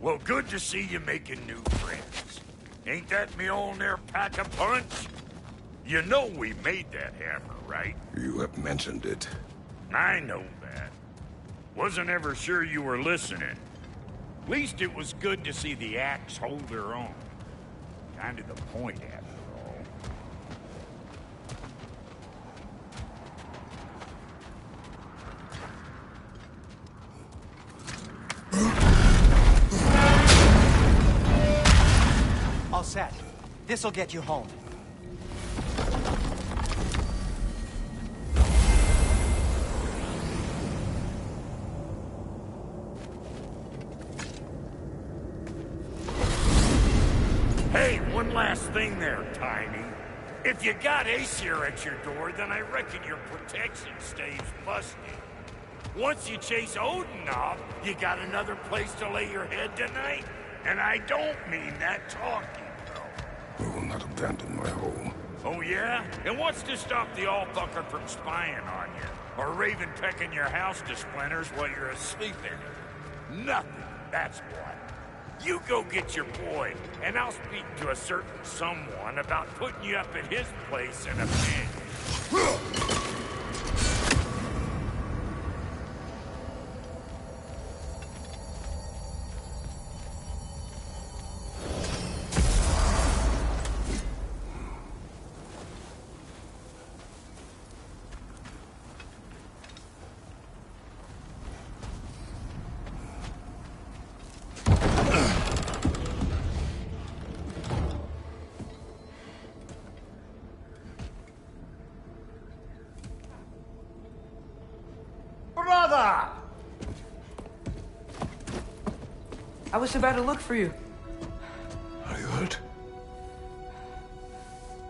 Well, good to see you making new friends. Ain't that Mjolnir pack a punch? You know we made that hammer, right? You have mentioned it. I know that. Wasn't ever sure you were listening. At least it was good to see the axe hold her own. Kind of the point, after all. All set. This'll get you home. Hey, one last thing there, Tiny. If you got Aesir at your door, then I reckon your protection stays busted. Once you chase Odin off, you got another place to lay your head tonight? And I don't mean that talking, though. I will not abandon my home. Oh, yeah? And what's to stop the all-fucker from spying on you? Or Raven pecking your house to splinters while you're asleep in it? Nothing, that's what. You go get your boy, and I'll speak to a certain someone about putting you up at his place in a pinch. Brother! I was about to look for you. Are you hurt?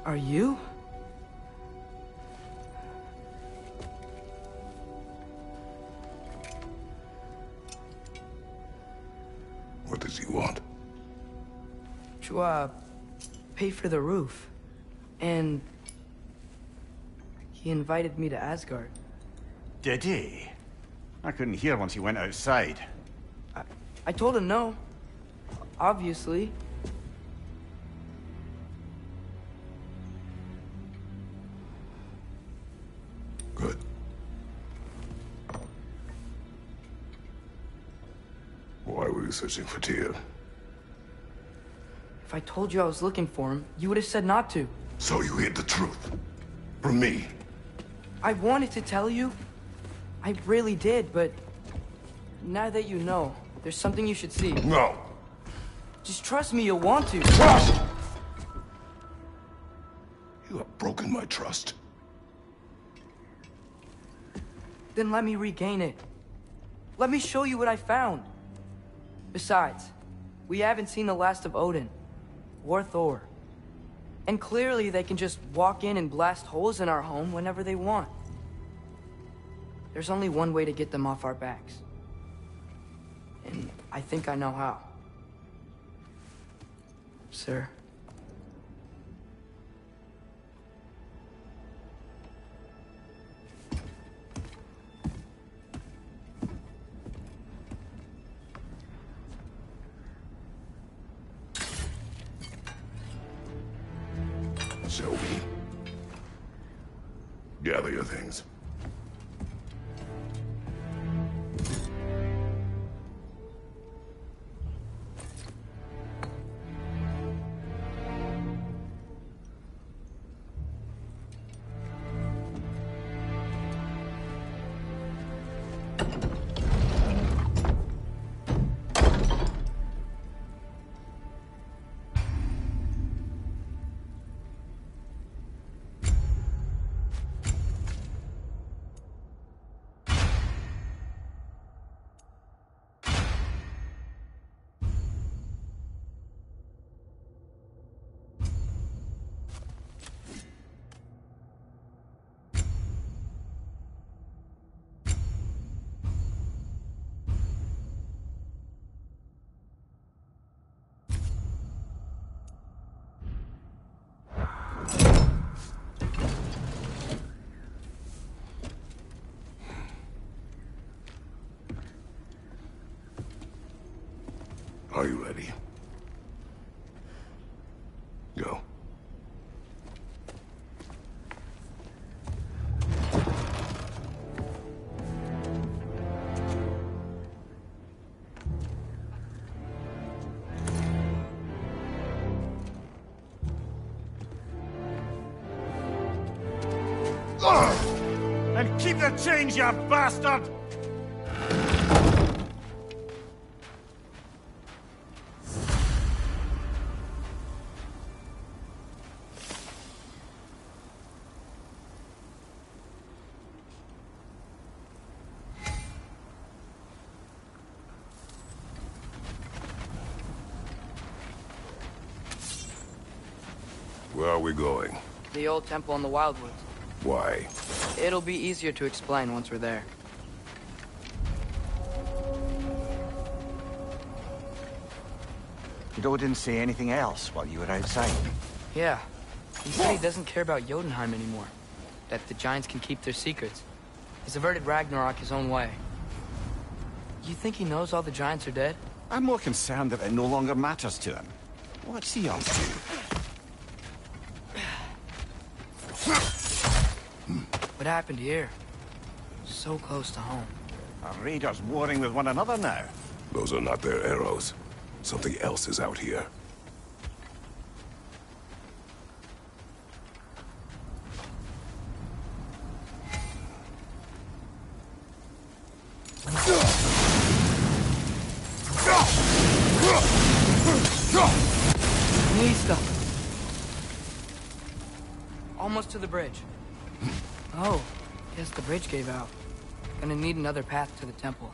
Are you? What does he want? To, pay for the roof. And he invited me to Asgard. Did he? I couldn't hear once he went outside. I told him no. Obviously. Good. Why were you searching for Tyr? If I told you I was looking for him, you would have said not to. So you hid the truth. From me. I wanted to tell you. I really did, but now that you know, there's something you should see. No. Just trust me, you'll want to. Trust! You have broken my trust. Then let me regain it. Let me show you what I found. Besides, we haven't seen the last of Odin. Or Thor. And clearly they can just walk in and blast holes in our home whenever they want. There's only one way to get them off our backs. And I think I know how. Sir. Sylvie. Gather your things. Are you ready? Go. And keep the change, you bastard! Where are we going? The old temple in the Wildwoods. Why? It'll be easier to explain once we're there. Did Odin say anything else while you were outside? Yeah. He said he doesn't care about Jotunheim anymore. That the Giants can keep their secrets. He's averted Ragnarok his own way. You think he knows all the Giants are dead? I'm more concerned that it no longer matters to him. What's he up to? What happened here? So close to home. Are raiders warring with one another now? Those are not their arrows. Something else is out here. Nista! Almost to the bridge. Oh, guess the bridge gave out. Gonna need another path to the temple.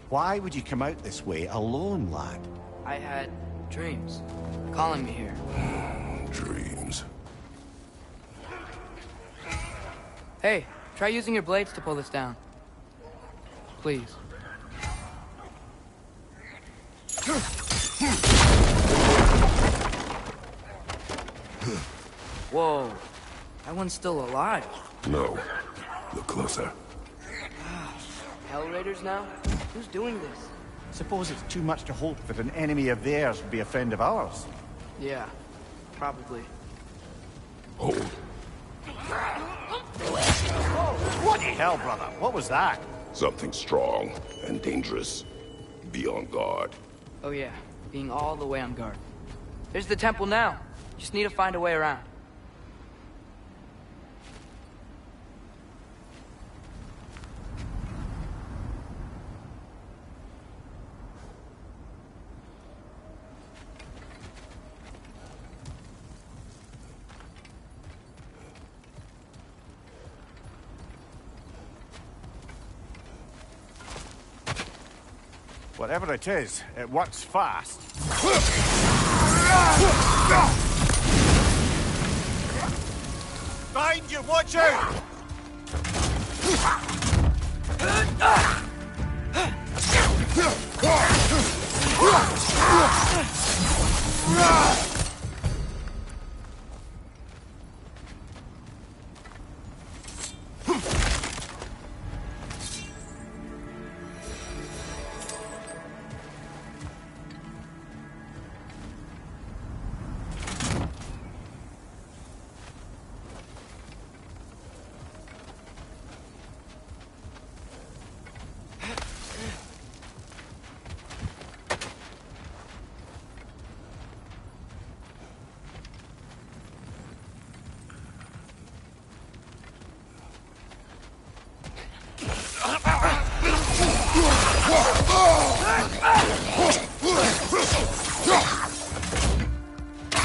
Why would you come out this way alone, lad? I had dreams calling me here. Dreams. Hey, try using your blades to pull this down. Please. Whoa, that one's still alive. No. Look closer. Hell Raiders now? Who's doing this? Suppose it's too much to hope that an enemy of theirs would be a friend of ours. Yeah, probably. Hold. What the hell, brother? What was that? Something strong and dangerous. Be on guard. Oh yeah, being all the way on guard. There's the temple now. Just need to find a way around. Whatever it is, it works fast. Behind you, watch out!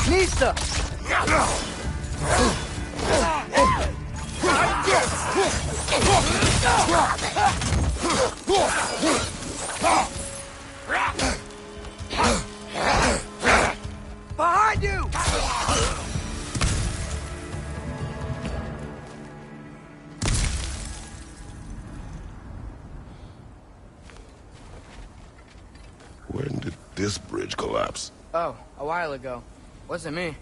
Nista! Behind you! When did this bridge collapse? Oh, a while ago. Wasn't me.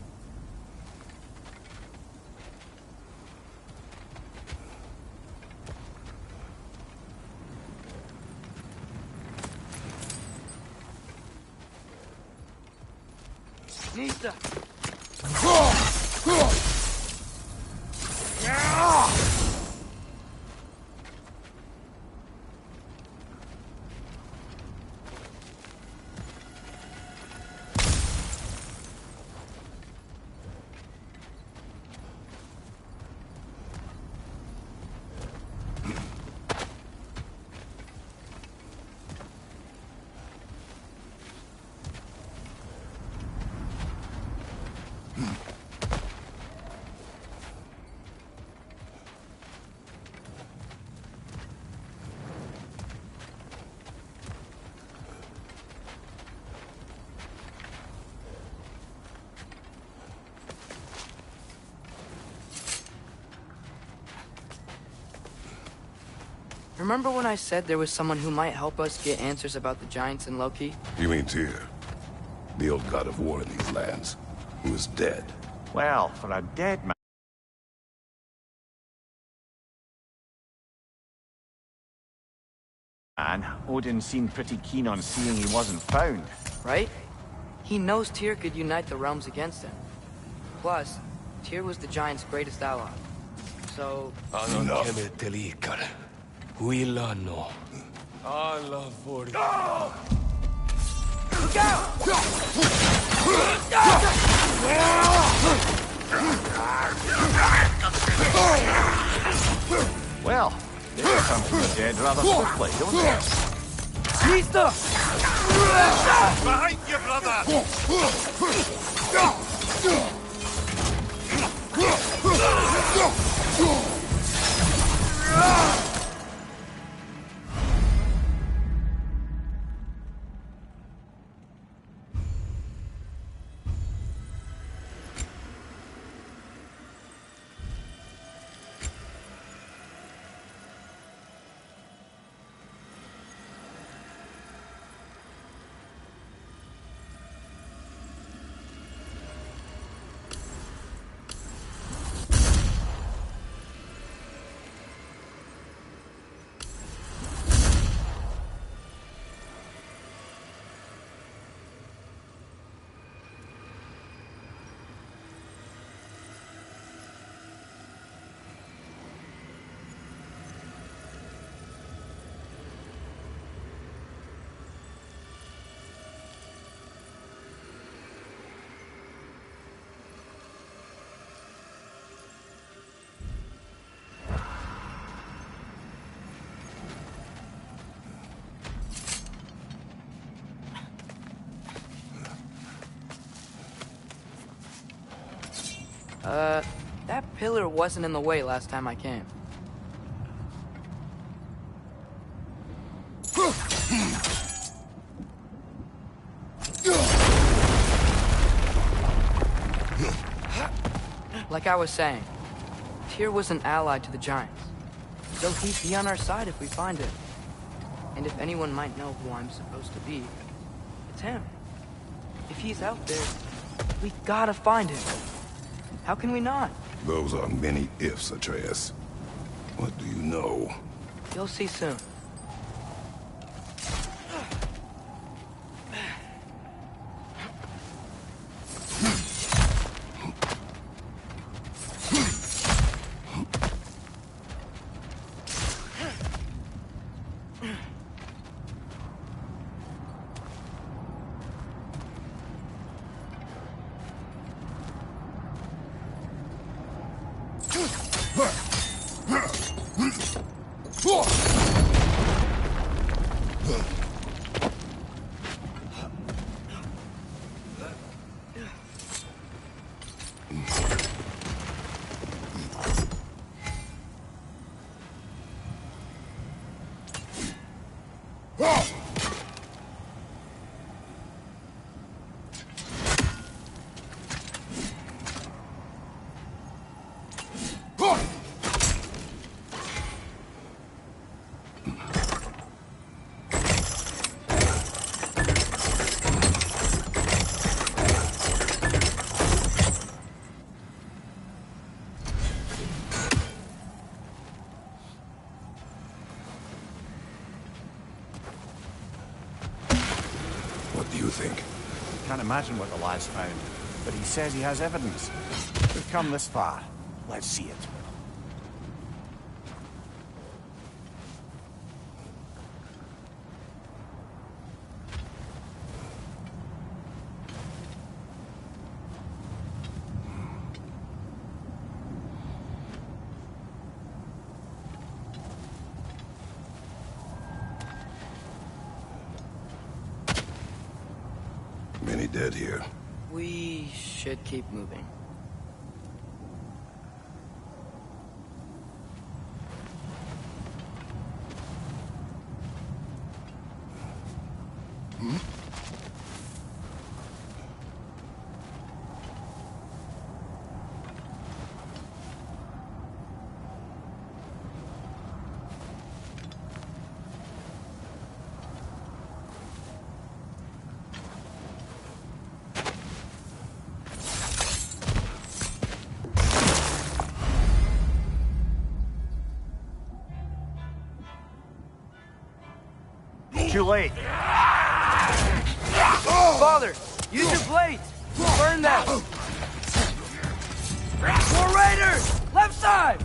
Nista! Remember when I said there was someone who might help us get answers about the Giants and Loki? You mean Tyr? The old god of war in these lands, who is dead. Well, for a dead man, Odin seemed pretty keen on seeing he wasn't found. Right? He knows Tyr could unite the realms against him. Plus, Tyr was the Giants' greatest ally. So... Huilano. Allah for Look out! Well, they come from the dead rather quickly, don't they? Nista! Behind you, brother! That pillar wasn't in the way last time I came. Like I was saying, Tyr was an ally to the Giants. So he'd be on our side if we find him. And if anyone might know who I'm supposed to be, it's him. If he's out there, we gotta find him. How can we not? Those are many ifs, Atreus. What do you know? You'll see soon. What do you think? Can't imagine what the lads found. but he says he has evidence. We've come this far. Let's see it. Many dead here. We should keep moving. Too late. Father, use your blades! Burn them! More raiders! Left side!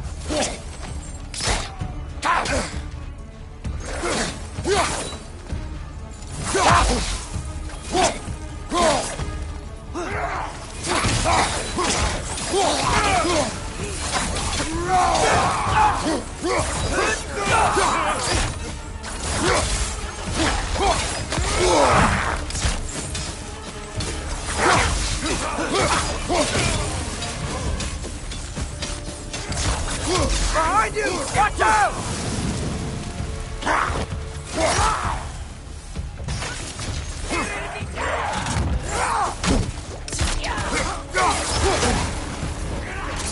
Behind you! Watch out!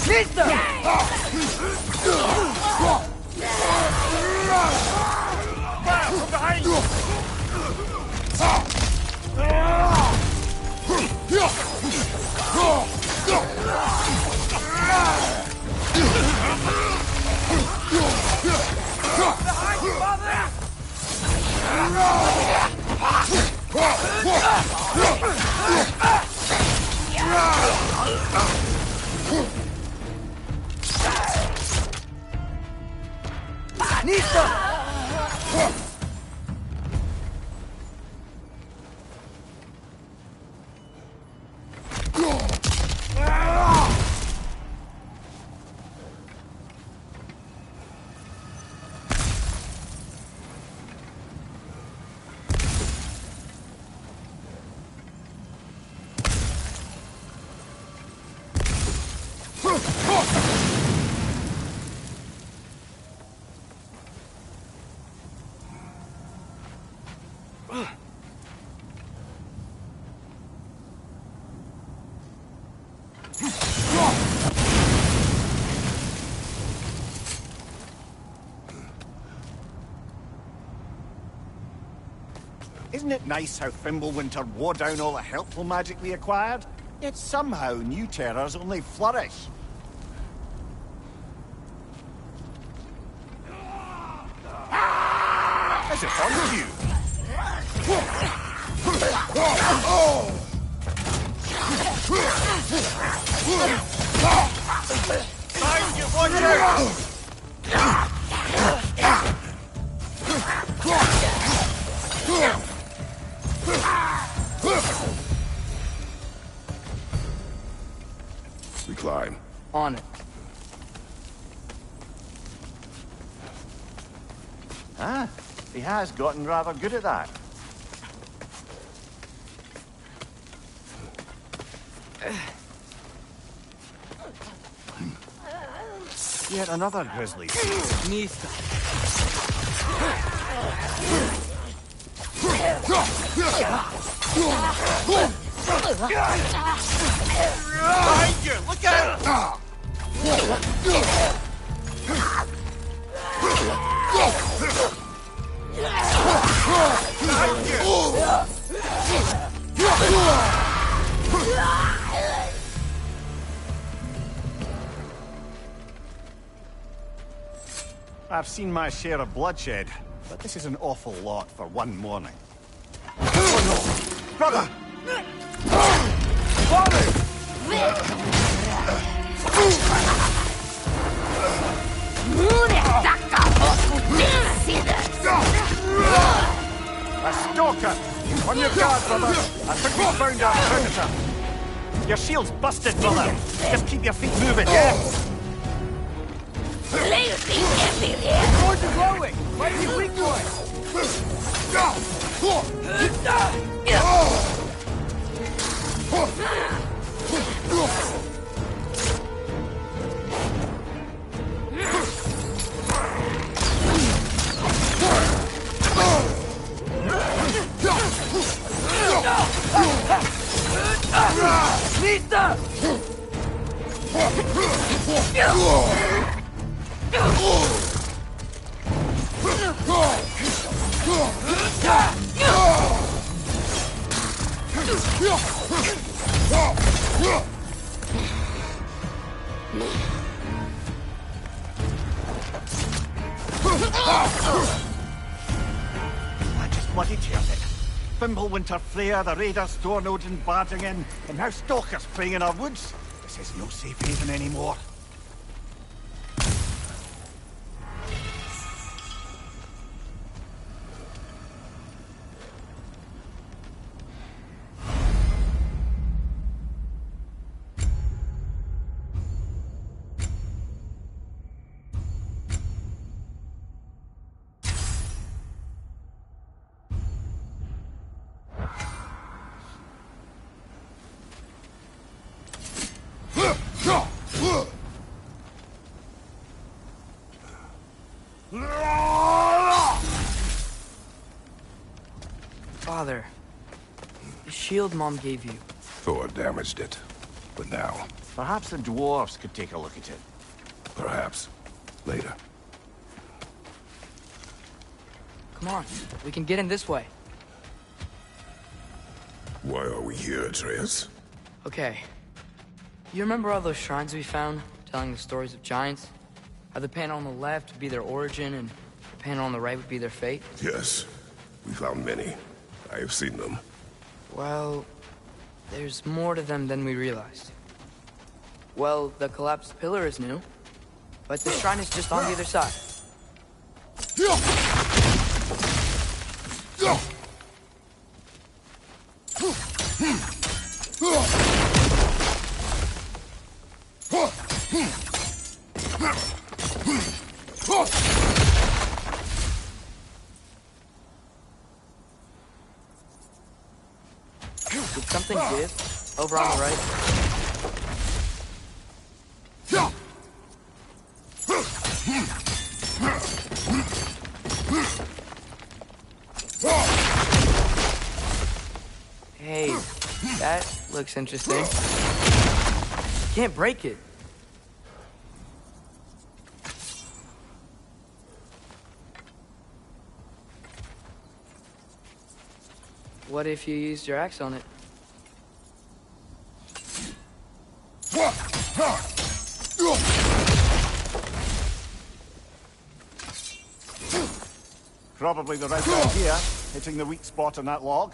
Nista! Fire from behind you! Behind you, father! Nista! Isn't it nice how Fimbulwinter wore down all the helpful magic we acquired? Yet somehow new terrors only flourish. As if on you! Time you watch out! We climb. On it. Ah, he has gotten rather good at that. Yet another grizzly. Nista. Behind you! Look out! Behind you! I've seen my share of bloodshed, but this is an awful lot for one morning. Brother! Father! On your guard, brother. I think we found our predator. Your shield's busted, brother. Just keep your feet moving, yeah? Swords are glowing! Might be weak point! Nista! I just bloody teared it. Fimbulwinter Freya, the raiders, Thorn Odin barging in, and now stalkers preying in our woods. This is no safe haven anymore. Father, the shield Mom gave you. Thor damaged it. But now, Perhaps the dwarves could take a look at it. perhaps, later. Come on, we can get in this way. Why are we here, Atreus? Okay. You remember all those shrines we found, telling the stories of giants? How the panel on the left would be their origin, and the panel on the right would be their fate? Yes, we found many. I have seen them. Well, there's more to them than we realized. Well, the collapsed pillar is new, but the shrine is just on the other side. Did something give? Over on the right? Hey, that looks interesting. Can't break it. What if you used your axe on it? Probably the right idea, hitting the weak spot on that log.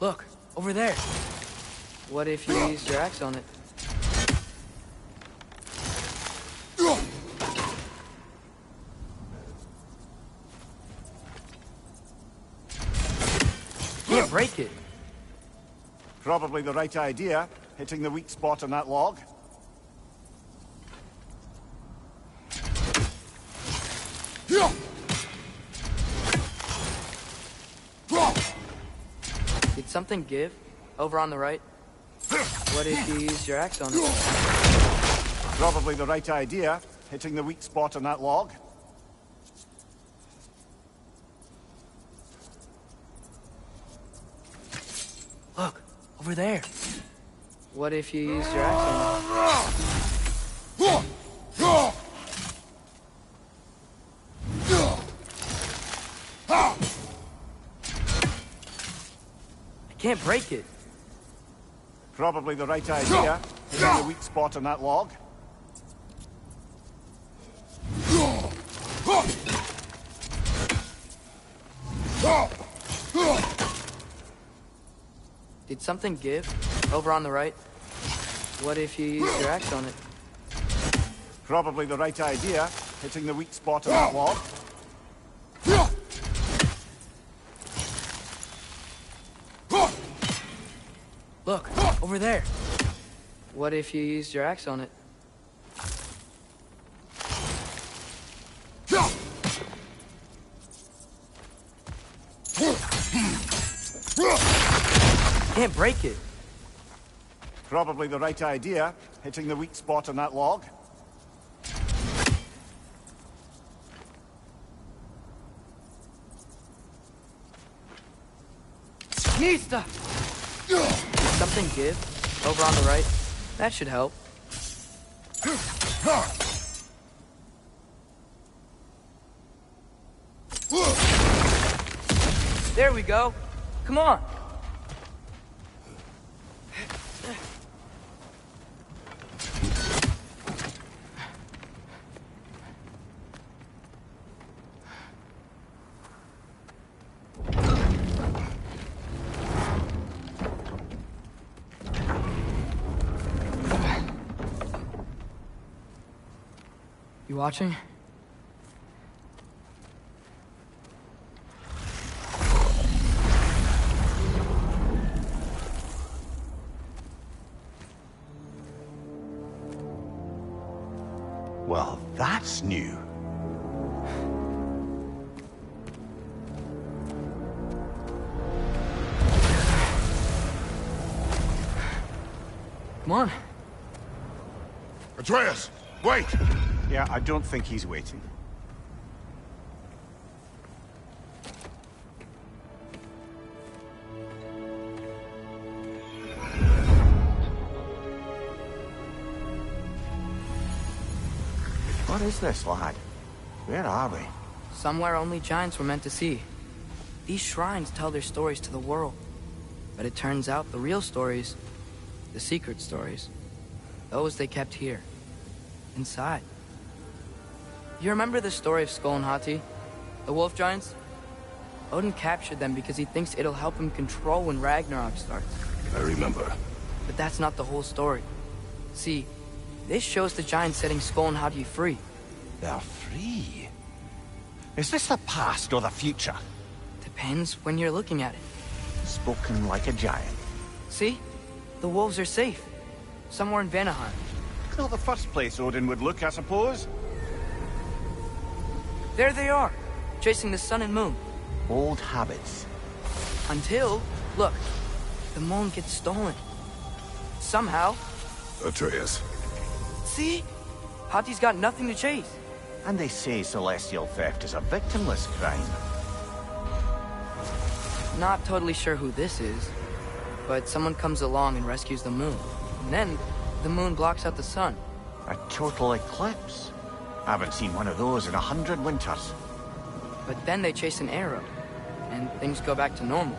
Look, over there. What if you used your axe on it? Can't break it. Probably the right idea, hitting the weak spot on that log. Did something give? Over on the right? What if you used your axe on it? Probably the right idea, hitting the weak spot on that log. Look, over there. What if you used your axe on it? I can't break it. Probably the right idea, hitting the weak spot on that log. Did something give? Over on the right? What if you used your axe on it? Probably the right idea, hitting the weak spot on that log. Look, over there. What if you used your axe on it? Can't break it. Probably the right idea, hitting the weak spot on that log. Nista! Did something give? Over on the right? That should help. There we go. Come on. You watching? Well, that's new. Come on. Atreus, wait! Yeah, I don't think he's waiting. What is this, lad? Where are we? Somewhere only giants were meant to see. These shrines tell their stories to the world. But it turns out the real stories, the secret stories, those they kept here, inside. You remember the story of Skoll and Hati? The wolf giants? Odin captured them because he thinks it'll help him control when Ragnarok starts. I remember. But that's not the whole story. See, this shows the giants setting Skoll and Hati free. They're free. Is this the past or the future? Depends when you're looking at it. Spoken like a giant. See? The wolves are safe. Somewhere in Vanaheim. Not the first place Odin would look, I suppose. There they are, chasing the sun and moon. Old habits. Until, look, the moon gets stolen. Somehow. Atreus. See? Hati's got nothing to chase. And they say celestial theft is a victimless crime. Not totally sure who this is, but someone comes along and rescues the moon. And then, the moon blocks out the sun. A total eclipse. Haven't seen one of those in 100 winters. But then they chase an arrow, and things go back to normal.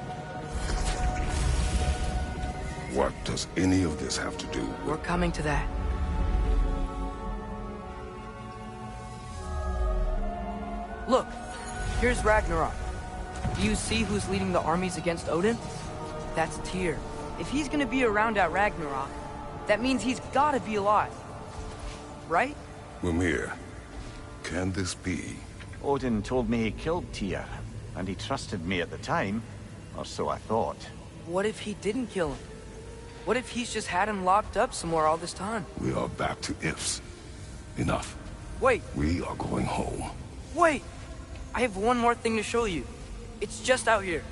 What does any of this have to do with... We're coming to that. Look, here's Ragnarok. Do you see who's leading the armies against Odin? That's Tyr. If he's gonna be around at Ragnarok, that means he's gotta be alive. Right? Mimir, can this be? Odin told me he killed Tyr, and he trusted me at the time, or so I thought. What if he didn't kill him? What if he's just had him locked up somewhere all this time? We are back to ifs. Enough. Wait, We are going home. wait! I have one more thing to show you. It's just out here.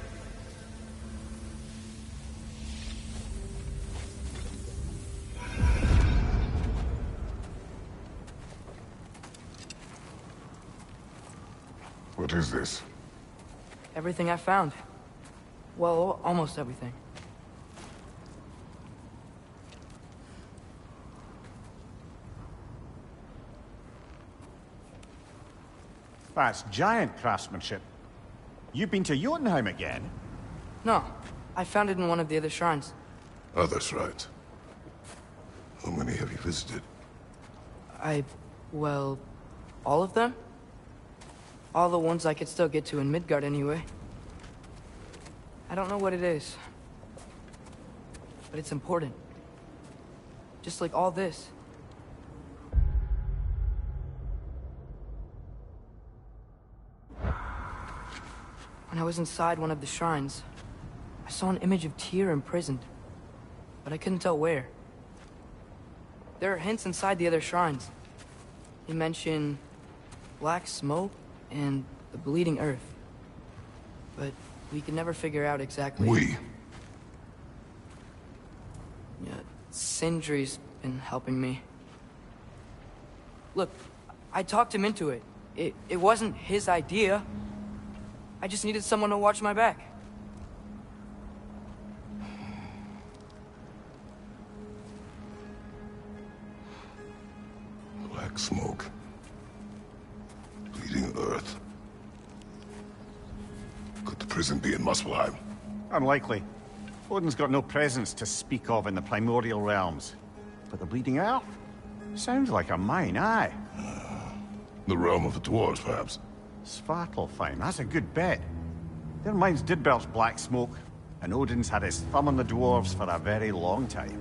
What is this? Everything I found. Well, almost everything. That's giant craftsmanship. You've been to Jotunheim again? No, I found it in one of the other shrines. Others, right? How many have you visited? Well, all of them? All the ones I could still get to in Midgard anyway. I don't know what it is, but it's important. Just like all this. When I was inside one of the shrines, I saw an image of Tyr imprisoned, but I couldn't tell where. There are hints inside the other shrines. They mention black smoke and the bleeding earth, but we could never figure out exactly. Yeah, Sindri's been helping me. Look, I talked him into it. It wasn't his idea. I just needed someone to watch my back. Black smoke. Bleeding earth. Could the prison be in Muspelheim? Unlikely. Odin's got no presence to speak of in the primordial realms. But the Bleeding Earth? Sounds like a mine, aye. The realm of the dwarves, perhaps? Svartalfheim, that's a good bet. Their mines did belch black smoke, and Odin's had his thumb on the dwarves for a very long time.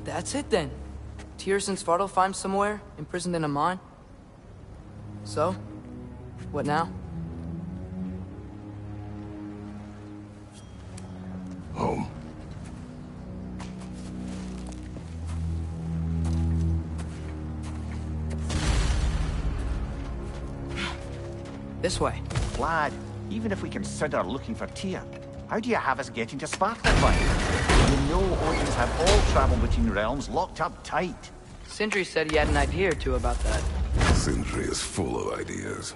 That's it then. Tyr's in Svartalfheim somewhere, imprisoned in a mine. So, what now? Home. This way. Lad, even if we consider looking for Tyr, how do you have us getting to Svartalfheim? You know Odins have all travel between realms locked up tight. Sindri said he had an idea or two about that. Sindri is full of ideas.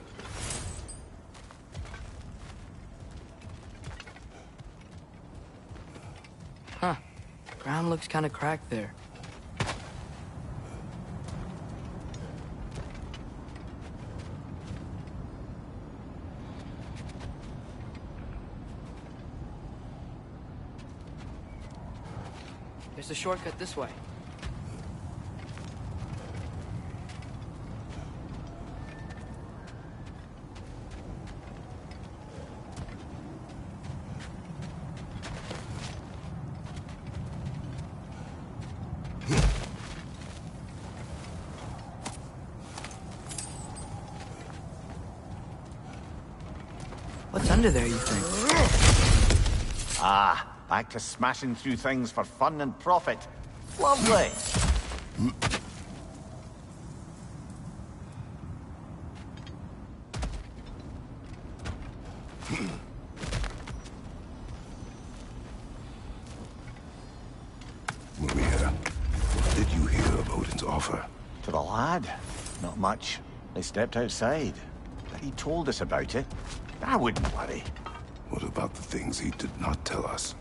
Huh. Ground looks kind of cracked there. There's a shortcut this way. What's under there, you think? Ah, back to smashing through things for fun and profit. Lovely. Maria, what did you hear of Odin's offer? To the lad? Not much. They stepped outside. But he told us about it. I wouldn't worry. What about the things he did not tell us?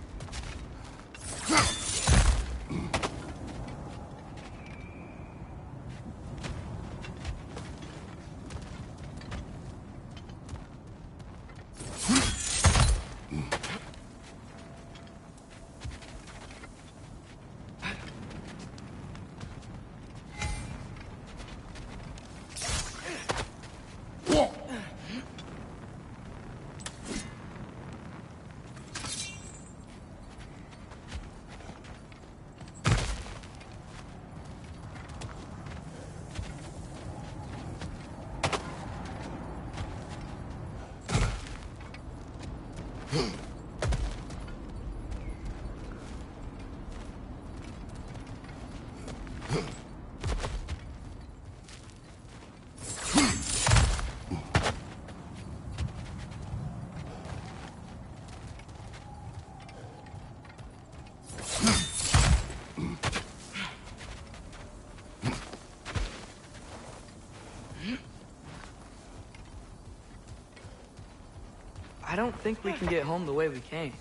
I don't think we can get home the way we came.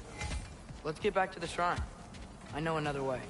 Let's get back to the shrine. I know another way.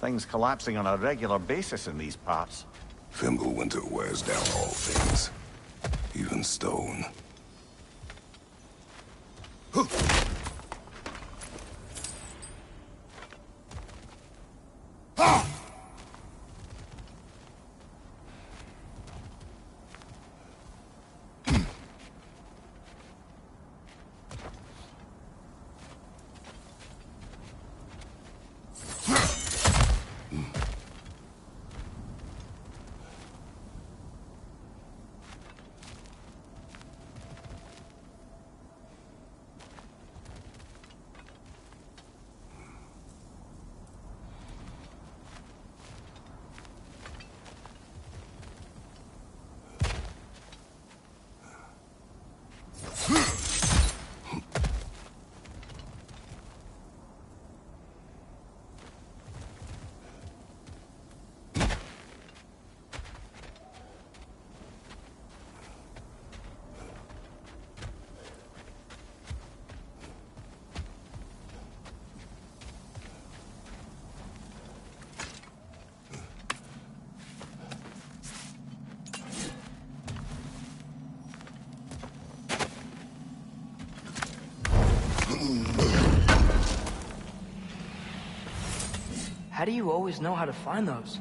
Things collapsing on a regular basis in these parts. Fimbulwinter wears down all things, even stone. How do you always know how to find those?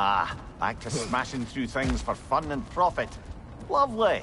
Ah, back to smashing through things for fun and profit. Lovely.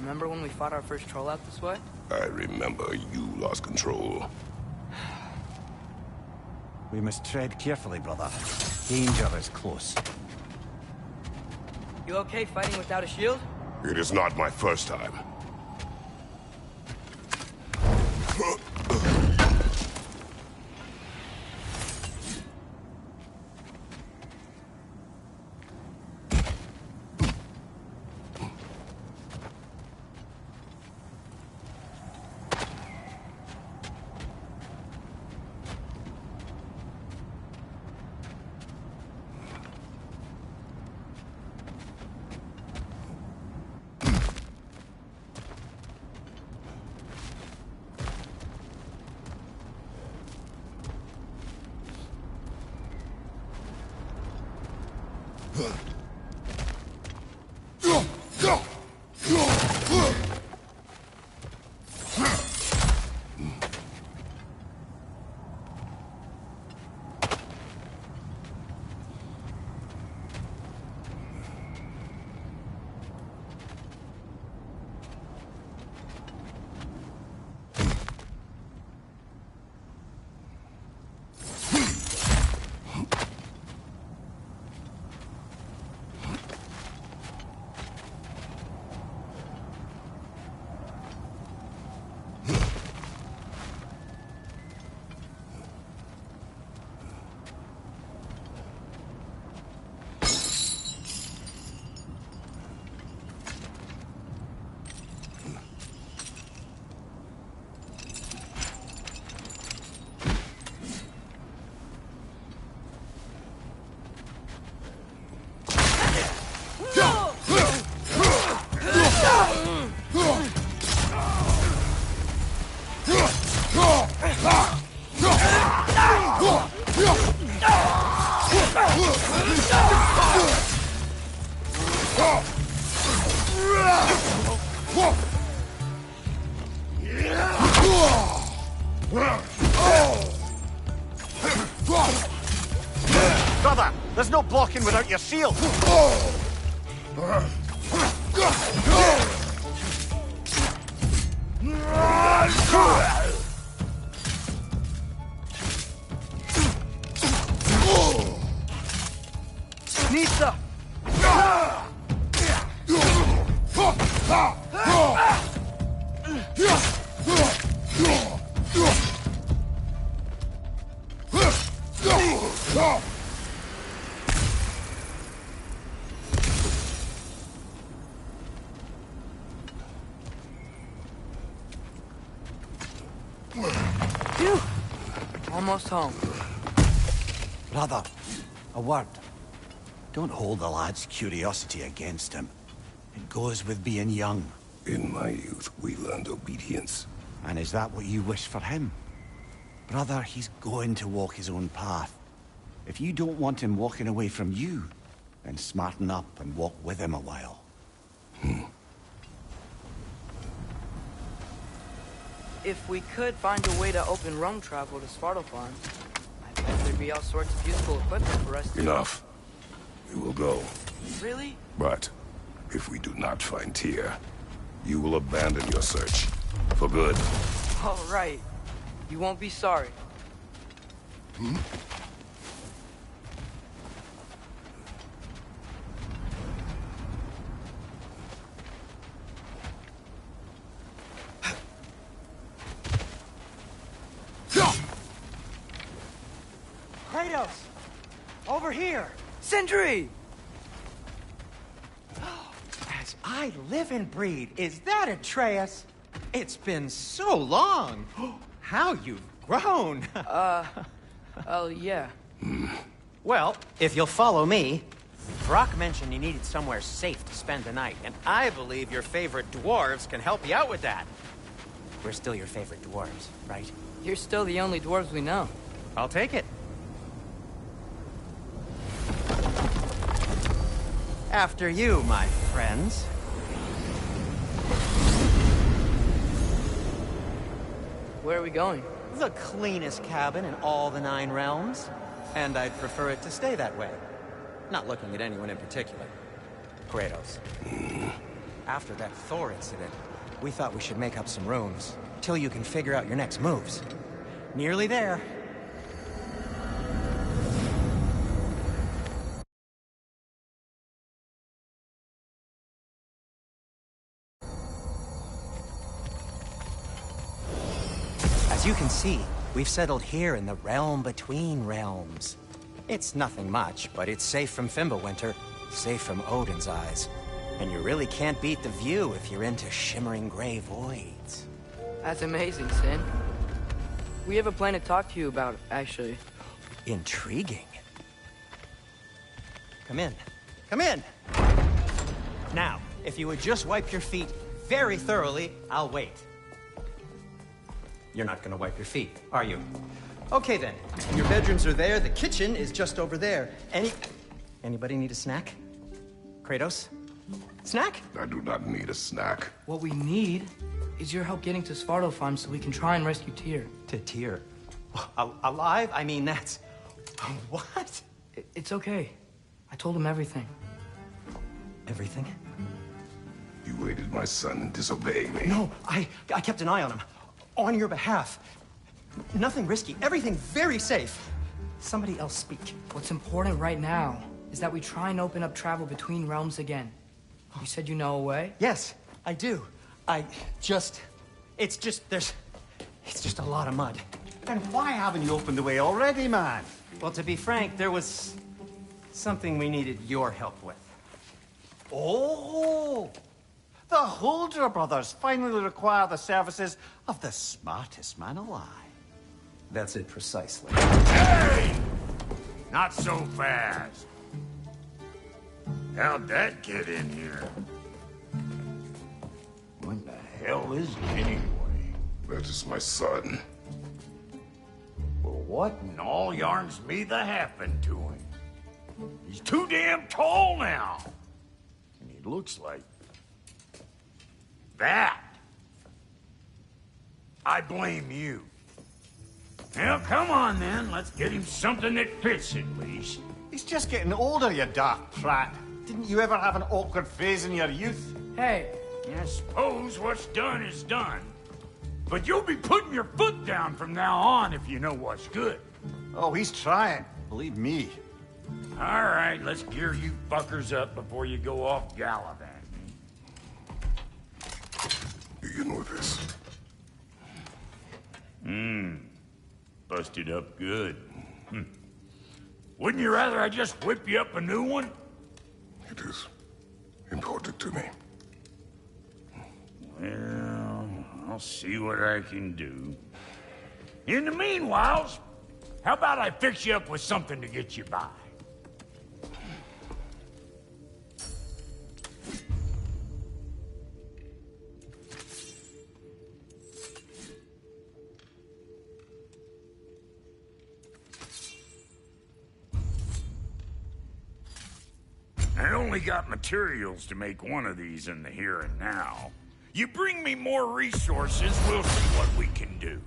Remember when we fought our first troll out this way? I remember you lost control. We must tread carefully, brother. Danger is close. You okay fighting without a shield? It is not my first time. Brother, there's no blocking without your shield. Nisa! Phew! Almost home. Brother, a word. Don't hold the lad's curiosity against him. It goes with being young. In my youth, we learned obedience. And is that what you wish for him? Brother, he's going to walk his own path. If you don't want him walking away from you, then smarten up and walk with him a while. If we could find a way to open roam travel to Svartalfheim, I bet there'd be all sorts of useful equipment for us to... Enough. We will go. Really? But if we do not find Tyr, you will abandon your search. For good. All right. You won't be sorry. Kratos! Over here! Sindri! As I live and breathe, is that Atreus? It's been so long! How you've grown! Oh, yeah. Well, if you'll follow me, Brock mentioned you needed somewhere safe to spend the night, and I believe your favorite dwarves can help you out with that. We're still your favorite dwarves, right? You're still the only dwarves we know. I'll take it. After you, my friends. Where are we going? The cleanest cabin in all the 9 realms. And I'd prefer it to stay that way. Not looking at anyone in particular. Kratos. After that Thor incident, we thought we should make up some rooms, till you can figure out your next moves. Nearly there. As you can see, we've settled here in the realm between realms. It's nothing much, but it's safe from Fimbulwinter, safe from Odin's eyes. And you really can't beat the view if you're into shimmering gray voids. That's amazing, Sin. We have a plan to talk to you about, actually. Intriguing. Come in. Come in! Now, if you would just wipe your feet very thoroughly, I'll wait. You're not gonna wipe your feet, are you? Okay then. Your bedrooms are there, the kitchen is just over there. Anybody need a snack? Kratos? Snack? I do not need a snack. What we need is your help getting to Svartalfheim so we can try and rescue Tyr. To Tyr? Alive? I mean, that's... What? It's okay. I told him everything. Everything? You aided my son disobeying me. No, I kept an eye on him. On your behalf. Nothing risky. Everything very safe. Somebody else speak. What's important right now is that we try and open up travel between realms again. You said you know a way? Yes, I do. It's just a lot of mud. And why haven't you opened the way already, man? Well, to be frank, there was something we needed your help with. Oh! The Huldra brothers finally require the services of the smartest man alive. That's it precisely. Hey! Not so fast. How'd that get in here? What the hell is it anyway? That is my son. Well, what in all yarns me the happened to him? He's too damn tall now. And he looks like... that. I blame you. Well, come on then. Let's get him something that fits at least. He's just getting older, you daft prat. Didn't you ever have an awkward phase in your youth? Hey, I suppose what's done is done. But you'll be putting your foot down from now on if you know what's good. Oh, he's trying. Believe me. All right, let's gear you fuckers up before you go off gallivanting. Begin with this. Busted up good. Wouldn't you rather I just whip you up a new one? It is important to me. Well, I'll see what I can do. In the meanwhile, how about I fix you up with something to get you by? I only got materials to make one of these in the here and now. You bring me more resources, we'll see what we can do.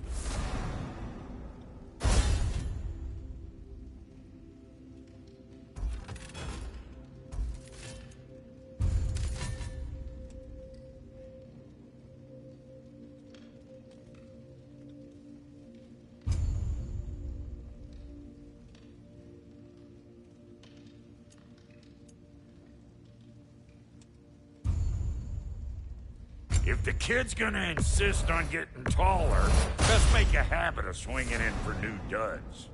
If the kid's gonna insist on getting taller, let's make a habit of swinging in for new duds.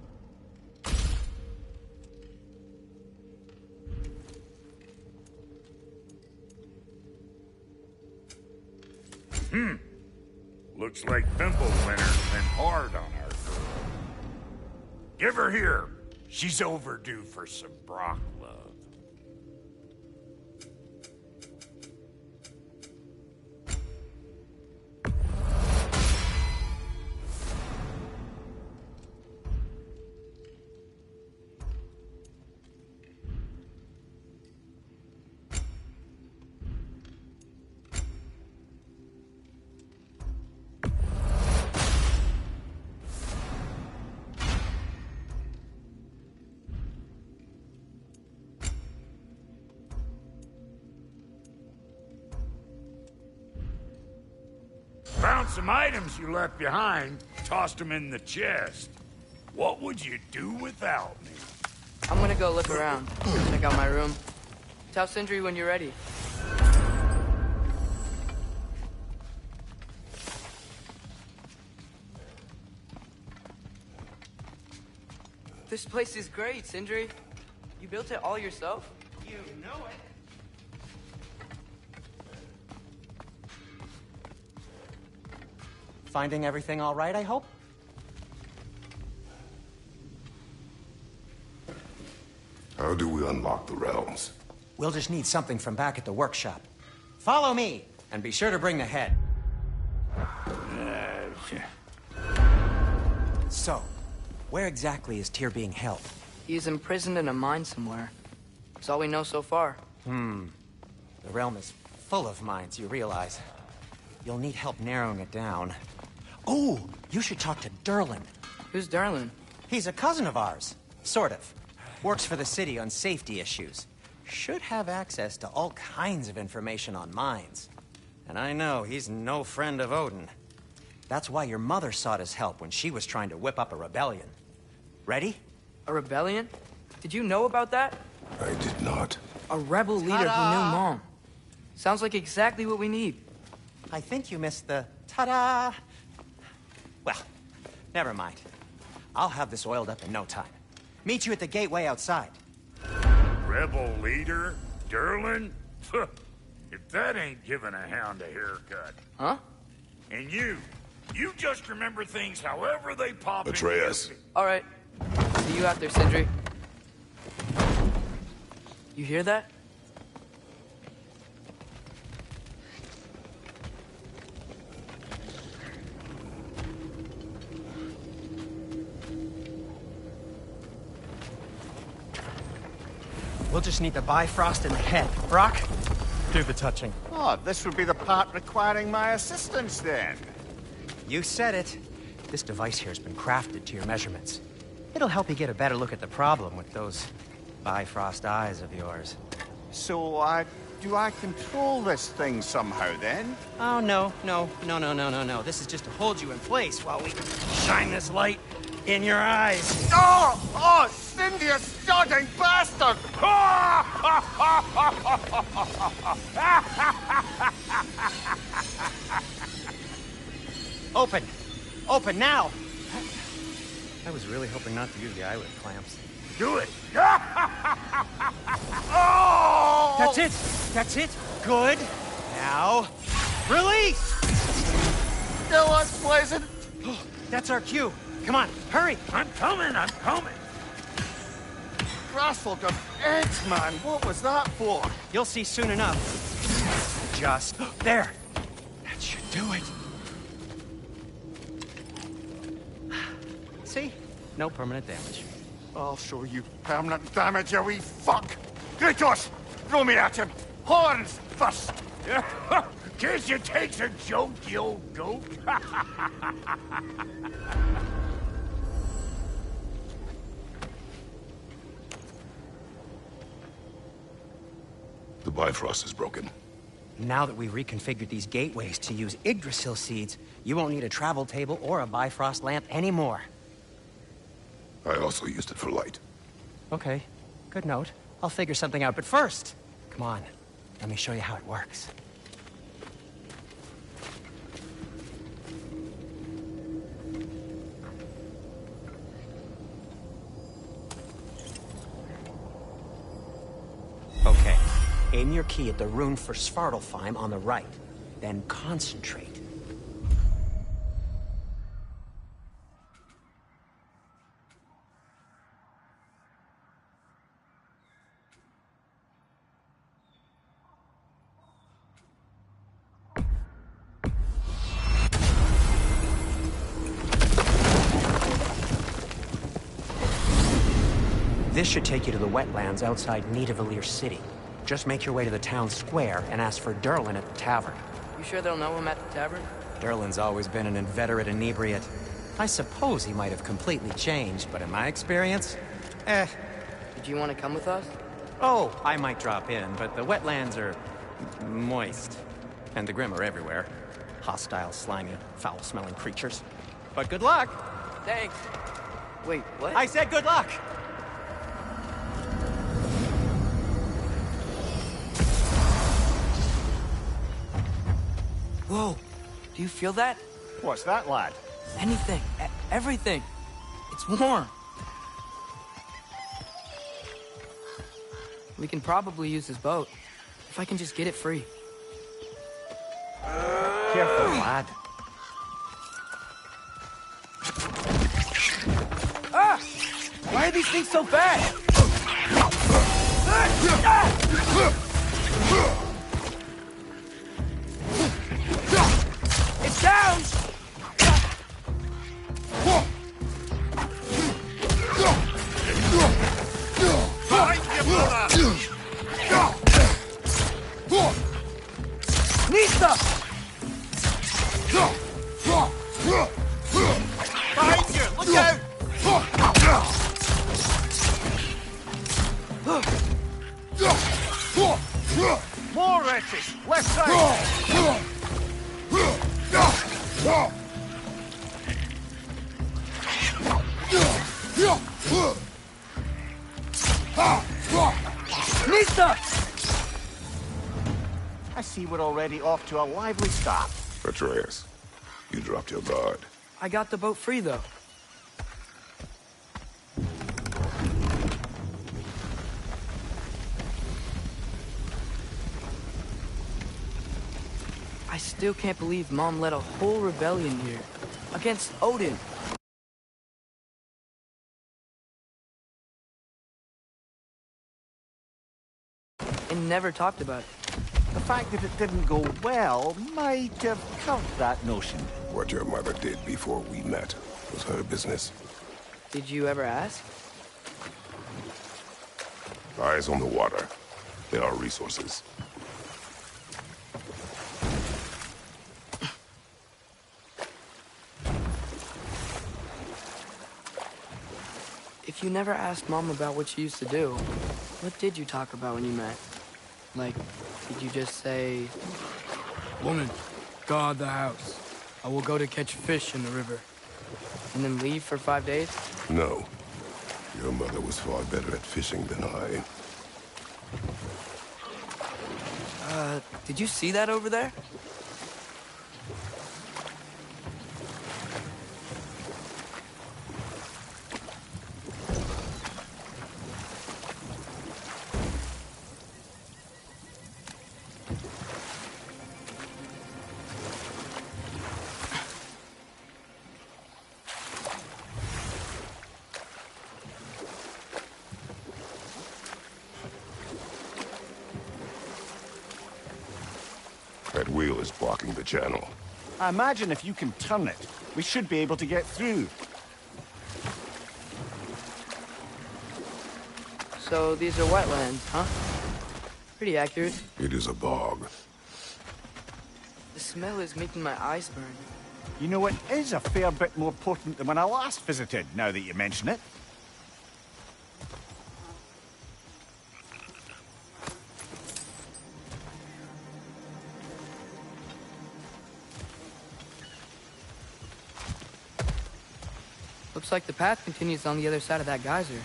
Looks like Fimbulwinter's been hard on our girl. Give her here. She's overdue for some Brock love. Found some items you left behind, tossed them in the chest. What would you do without me? I'm gonna go look around. Check out my room. Tell Sindri when you're ready. This place is great, Sindri. You built it all yourself? You know it. Finding everything all right, I hope? How do we unlock the realms? We'll just need something from back at the workshop. Follow me, and be sure to bring the head. So, where exactly is Tyr being held? He's imprisoned in a mine somewhere. That's all we know so far. The realm is full of mines, you realize. You'll need help narrowing it down. Oh, you should talk to Durlin. Who's Darlin? He's a cousin of ours. Sort of. Works for the city on safety issues. Should have access to all kinds of information on mines. And I know he's no friend of Odin. That's why your mother sought his help when she was trying to whip up a rebellion. Ready? A rebellion? Did you know about that? I did not. A rebel leader who knew Mom. Sounds like exactly what we need. I think you missed the ta-da. Well, never mind. I'll have this oiled up in no time. Meet you at the gateway outside. Rebel leader? Durlin? If that ain't giving a hound a haircut. Huh? And you just remember things however they pop into Atreus. your- All right. See you out there, Sindri. You hear that? We'll just need the Bifrost in the head. Brock, do the touching. Oh, this would be the part requiring my assistance then. You said it. This device here has been crafted to your measurements. It'll help you get a better look at the problem with those Bifrost eyes of yours. So, do I control this thing somehow then? Oh, no. This is just to hold you in place while we shine this light in your eyes. Oh, Cindy, you starting bastard! Open now! I was really hoping not to use the eyelid clamps. Do it! That's it! Good. Now, release! Still unpleasant. That's our cue. Come on, hurry! I'm coming! Grassful got eggs, man. What was that for? You'll see soon enough. Just there. That should do it. See? No permanent damage. I'll show you permanent damage, you wee fuck! Kratos! Throw me at him! Horns first! Guess you takes a joke, you old goat. The Bifrost is broken. Now that we've reconfigured these gateways to use Yggdrasil seeds, you won't need a travel table or a Bifrost lamp anymore. I also used it for light. Okay, good note. I'll figure something out, but first, come on, let me show you how it works. Okay, aim your key at the rune for Svartalfheim on the right, then concentrate. This should take you to the wetlands outside Nidavellir City. Just make your way to the town square and ask for Durlin at the tavern. You sure they'll know him at the tavern? Durlin's always been an inveterate inebriate. I suppose he might have completely changed, but in my experience, Did you want to come with us? Oh, I might drop in, but the wetlands are moist. And the Grim are everywhere. Hostile, slimy, foul-smelling creatures. But good luck! Thanks. Wait, what? I said good luck! Whoa. Do you feel that? What's that, lad? Anything. Everything. It's warm. We can probably use this boat. If I can just get it free. Careful, lad. Ah! Why are these things so bad? It's down! Fight, you brother! More wretches! Left side! Mista! I see we're already off to a lively start. Atreus, you dropped your guard. I got the boat free, though. I still can't believe Mom led a whole rebellion here. Against Odin. And never talked about it. The fact that it didn't go well might have covered that notion. What your mother did before we met was her business. Did you ever ask? Eyes on the water. There are resources. If you never asked Mom about what she used to do, what did you talk about when you met? Like, did you just say... Woman, guard the house. I will go to catch fish in the river. And then leave for 5 days? No. Your mother was far better at fishing than I. Did you see that over there? That wheel is blocking the channel. I imagine if you can turn it, we should be able to get through. So these are wetlands, huh? Pretty accurate. It is a bog. The smell is making my eyes burn. You know, it is a fair bit more potent than when I last visited, now that you mention it. Looks like the path continues on the other side of that geyser.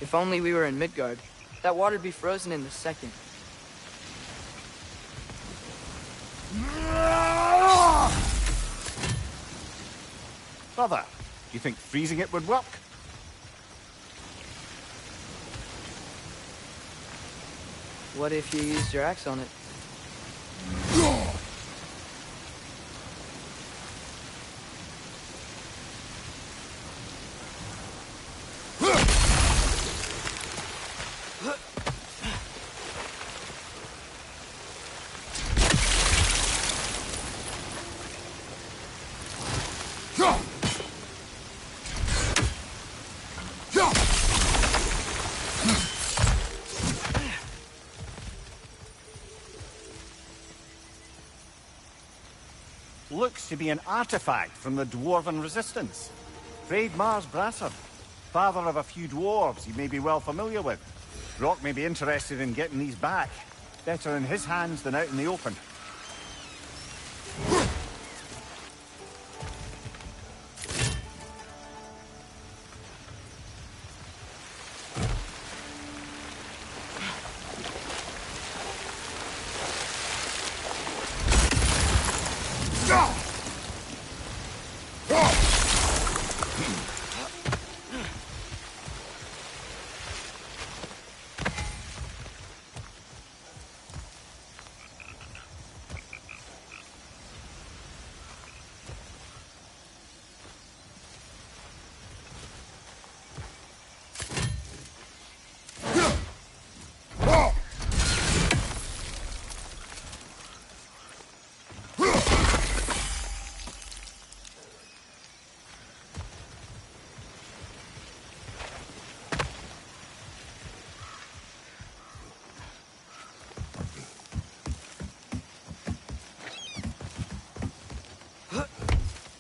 If only we were in Midgard. That water'd be frozen in a second. Brother, do you think freezing it would work? What if you used your axe on it? Looks to be an artifact from the Dwarven Resistance. Freydmar's Brasser, father of a few dwarves you may be well familiar with. Rock may be interested in getting these back. Better in his hands than out in the open.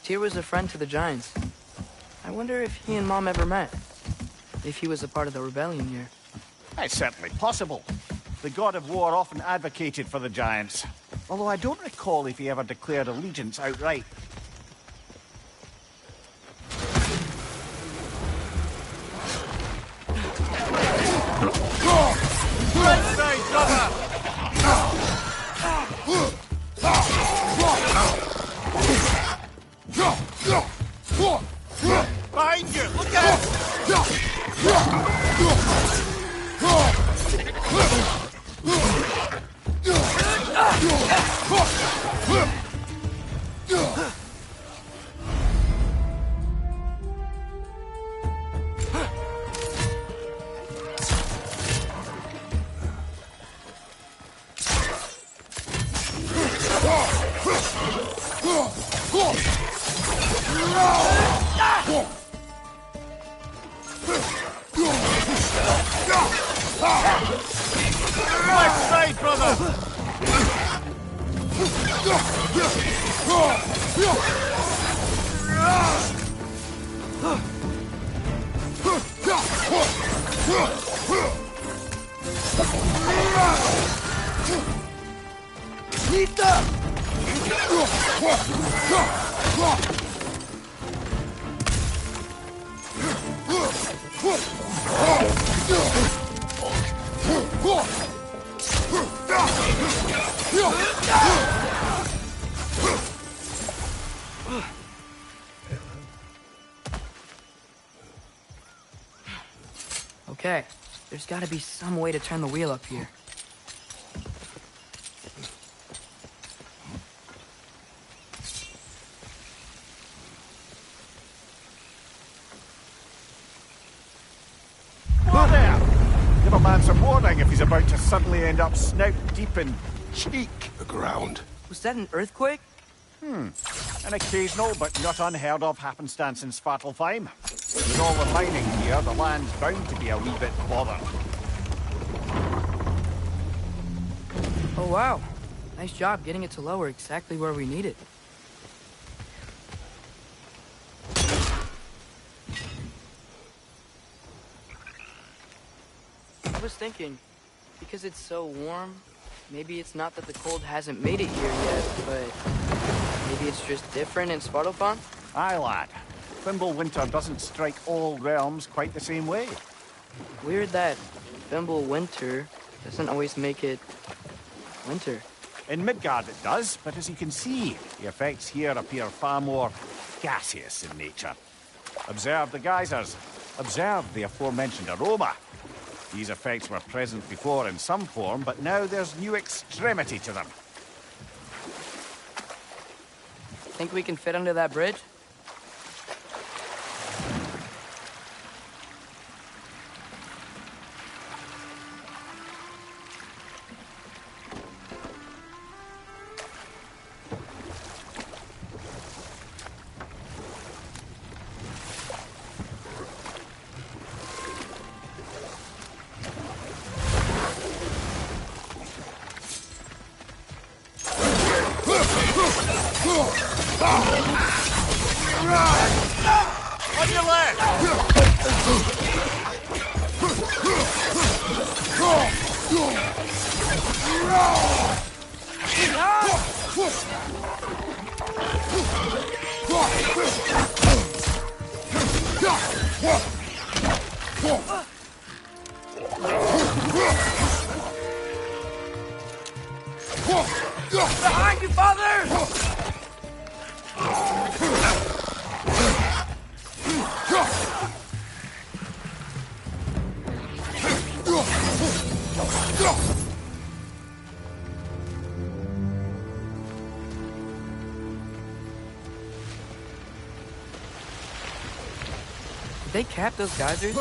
Tyr was a friend to the Giants. I wonder if he and Mom ever met. If he was a part of the rebellion here. It's certainly possible. The god of war often advocated for the Giants. Although I don't recall if he ever declared allegiance outright. Right side, brother! Behind you! Look out! Left side, brother! Okay, there's gotta be some way to turn the wheel up here. Whoa there! Give a man some warning if he's about to suddenly end up snout deep in cheek. The ground. Was that an earthquake? An occasional but not unheard of happenstance in Svartalfheim. With all the mining here, the land's bound to be a wee bit bothered. Oh wow. Nice job getting it to lower exactly where we need it. I was thinking, because it's so warm, maybe it's not that the cold hasn't made it here yet, but maybe it's just different in Svartalfheim? Aye, lad. Fimbulwinter doesn't strike all realms quite the same way. Weird that Fimbulwinter doesn't always make it winter. In Midgard it does, but as you can see, the effects here appear far more gaseous in nature. Observe the geysers. Observe the aforementioned aroma. These effects were present before in some form, but now there's new extremity to them. Think we can fit under that bridge? On your left! Behind you, father! Did they cap those geysers?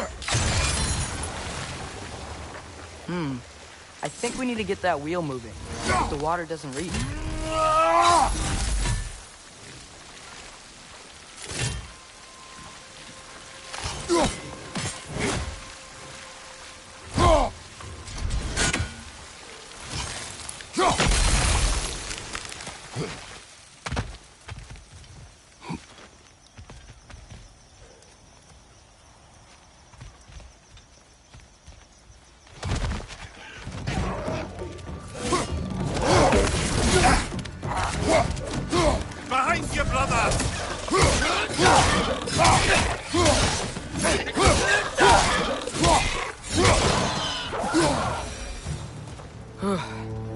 I think we need to get that wheel moving. If the water doesn't reach.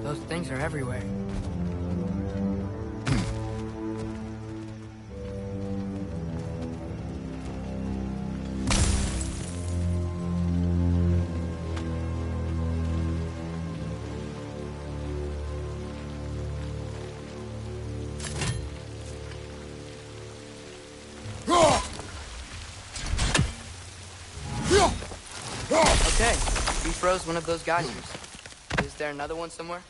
Those things are everywhere. Okay, we froze one of those geysers. Is there another one somewhere?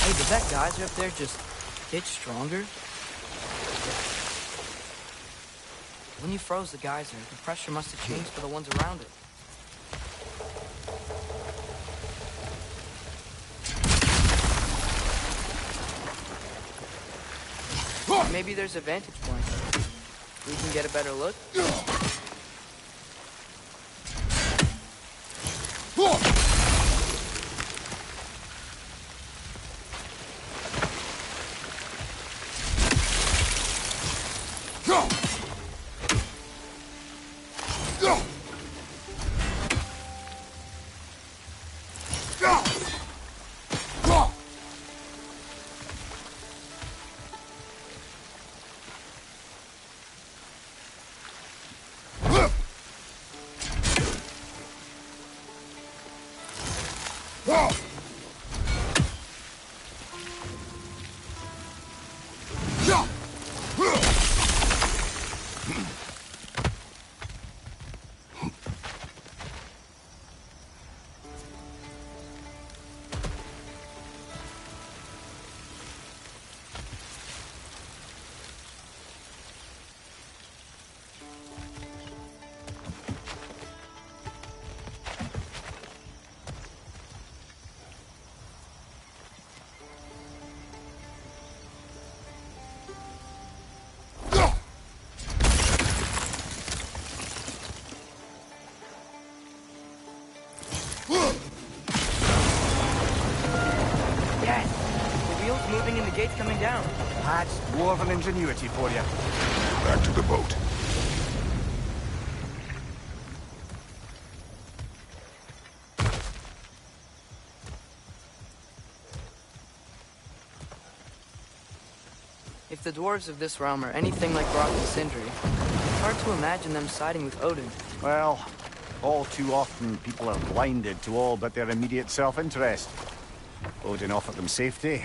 Hey, did that geyser up there just get stronger? When you froze the geyser, the pressure must have changed for the ones around it. Maybe there's a vantage point. We can get a better look. Moving and the gate's coming down. That's dwarven ingenuity for you. Back to the boat. If the dwarves of this realm are anything like Brok and Sindri, it's hard to imagine them siding with Odin. Well, all too often people are blinded to all but their immediate self-interest. Odin offered them safety,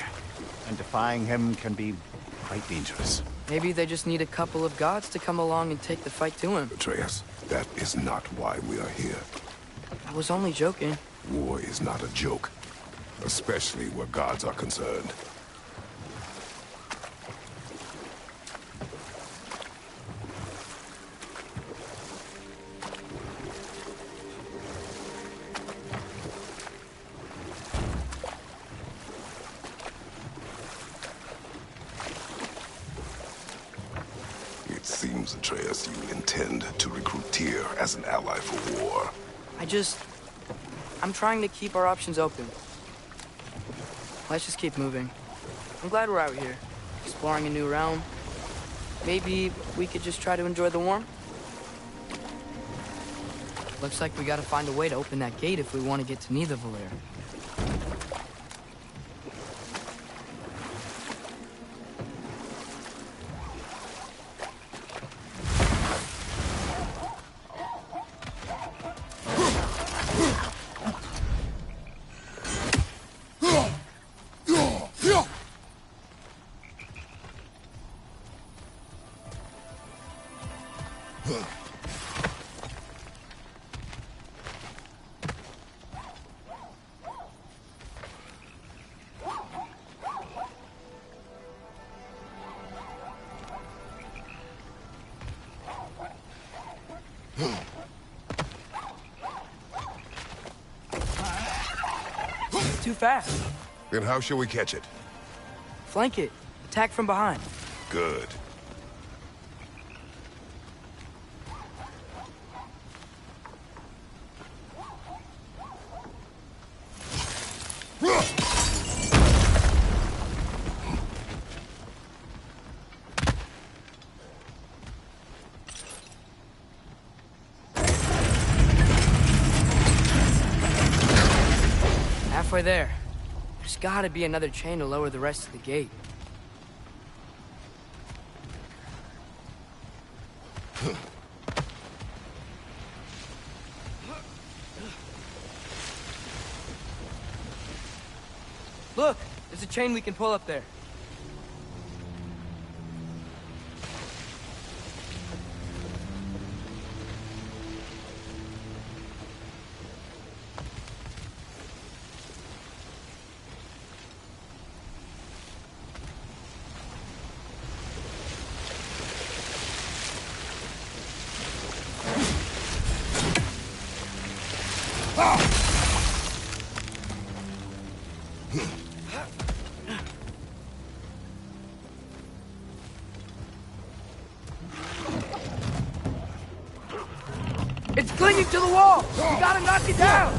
and defying him can be quite dangerous. Maybe they just need a couple of gods to come along and take the fight to him. Atreus, that is not why we are here. I was only joking. War is not a joke, especially where gods are concerned. It seems, Atreus, you intend to recruit Tyr as an ally for war. I'm trying to keep our options open. Let's just keep moving. I'm glad we're out here, exploring a new realm. Maybe we could just try to enjoy the warmth? Looks like we gotta find a way to open that gate if we want to get to Nidavellir. Too fast. Then how shall we catch it? Flank it. Attack from behind. Good. Halfway there. There's gotta be another chain to lower the rest of the gate. Look! There's a chain we can pull up there. It's clinging to the wall! We gotta knock it down!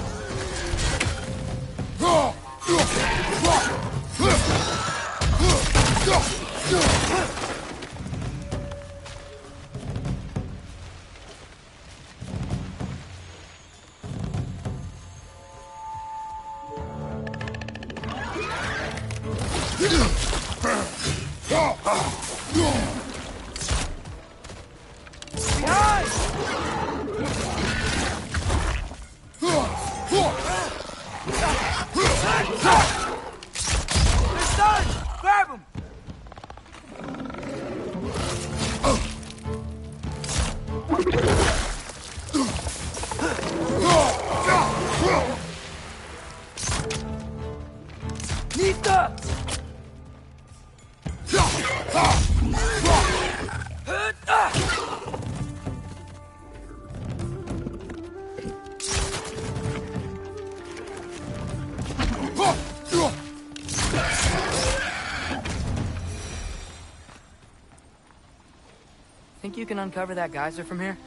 Think you can uncover that geyser from here?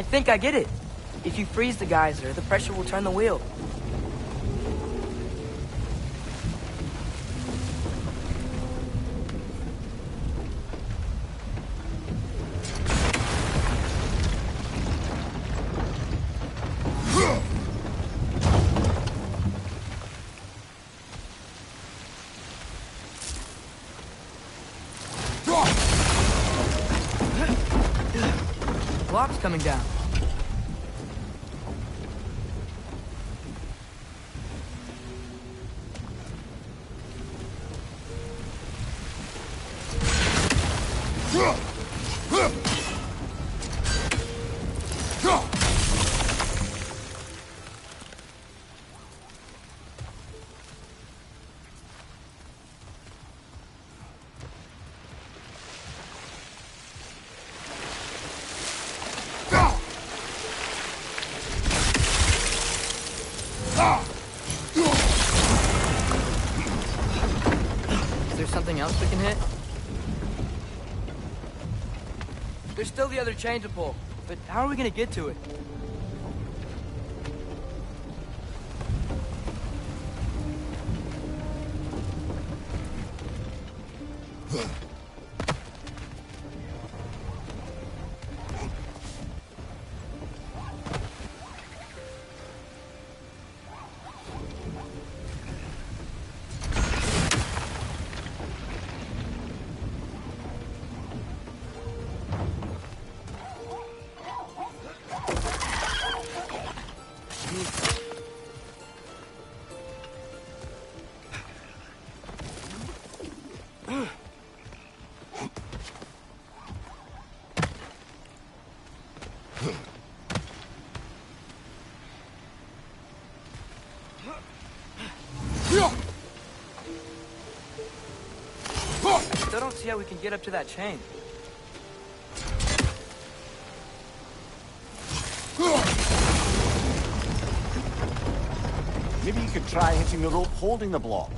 think I get it. If you freeze the geyser, the pressure will turn the wheel. Block's coming down. Is there something else we can hit? There's still the other chain to pull, but how are we gonna get to it? I still don't see how we can get up to that chain. Maybe you could try hitting the rope holding the block.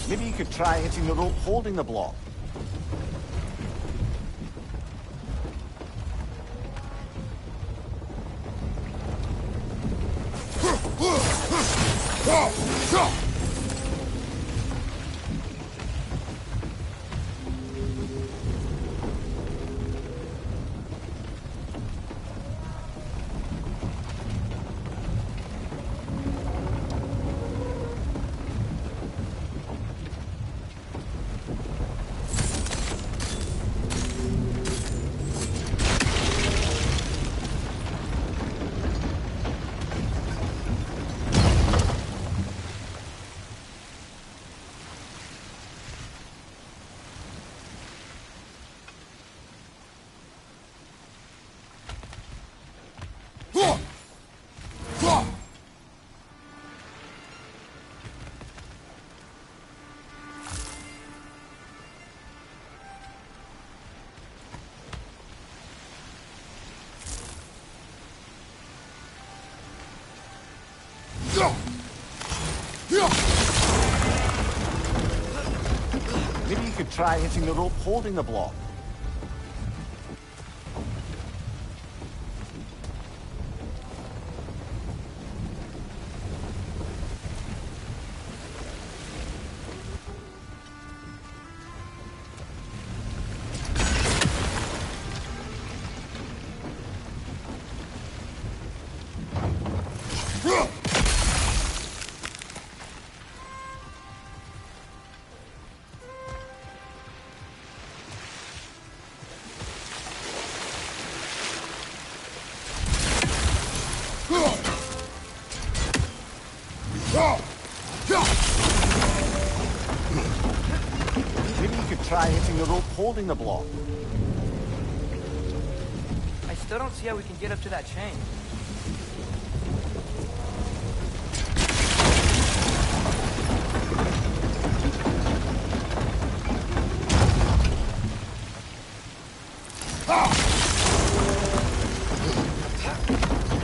Maybe you could try hitting the rope holding the block. Maybe you could try hitting the rope holding the block. Maybe you could try hitting the rope holding the block. I still don't see how we can get up to that chain.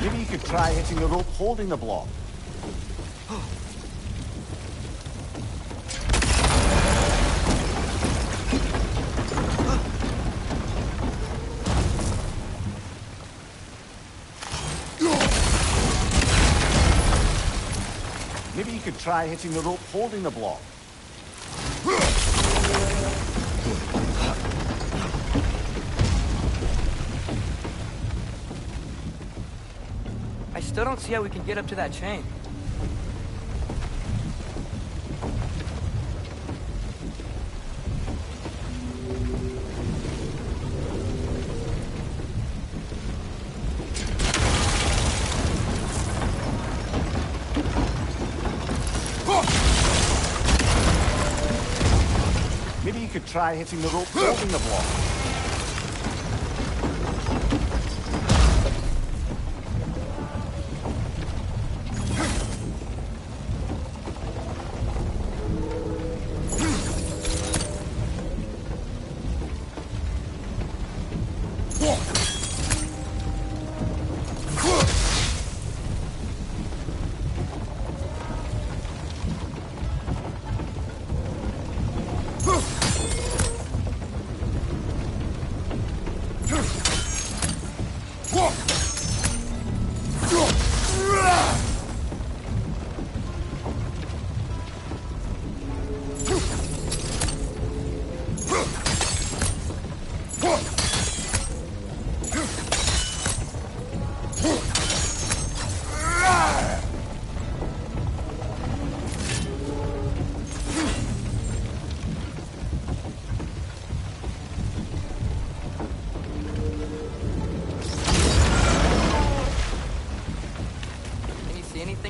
Maybe you could try hitting the rope holding the block. Maybe you could try hitting the rope holding the block. I still don't see how we can get up to that chain. Maybe you could try hitting the rope holding the block.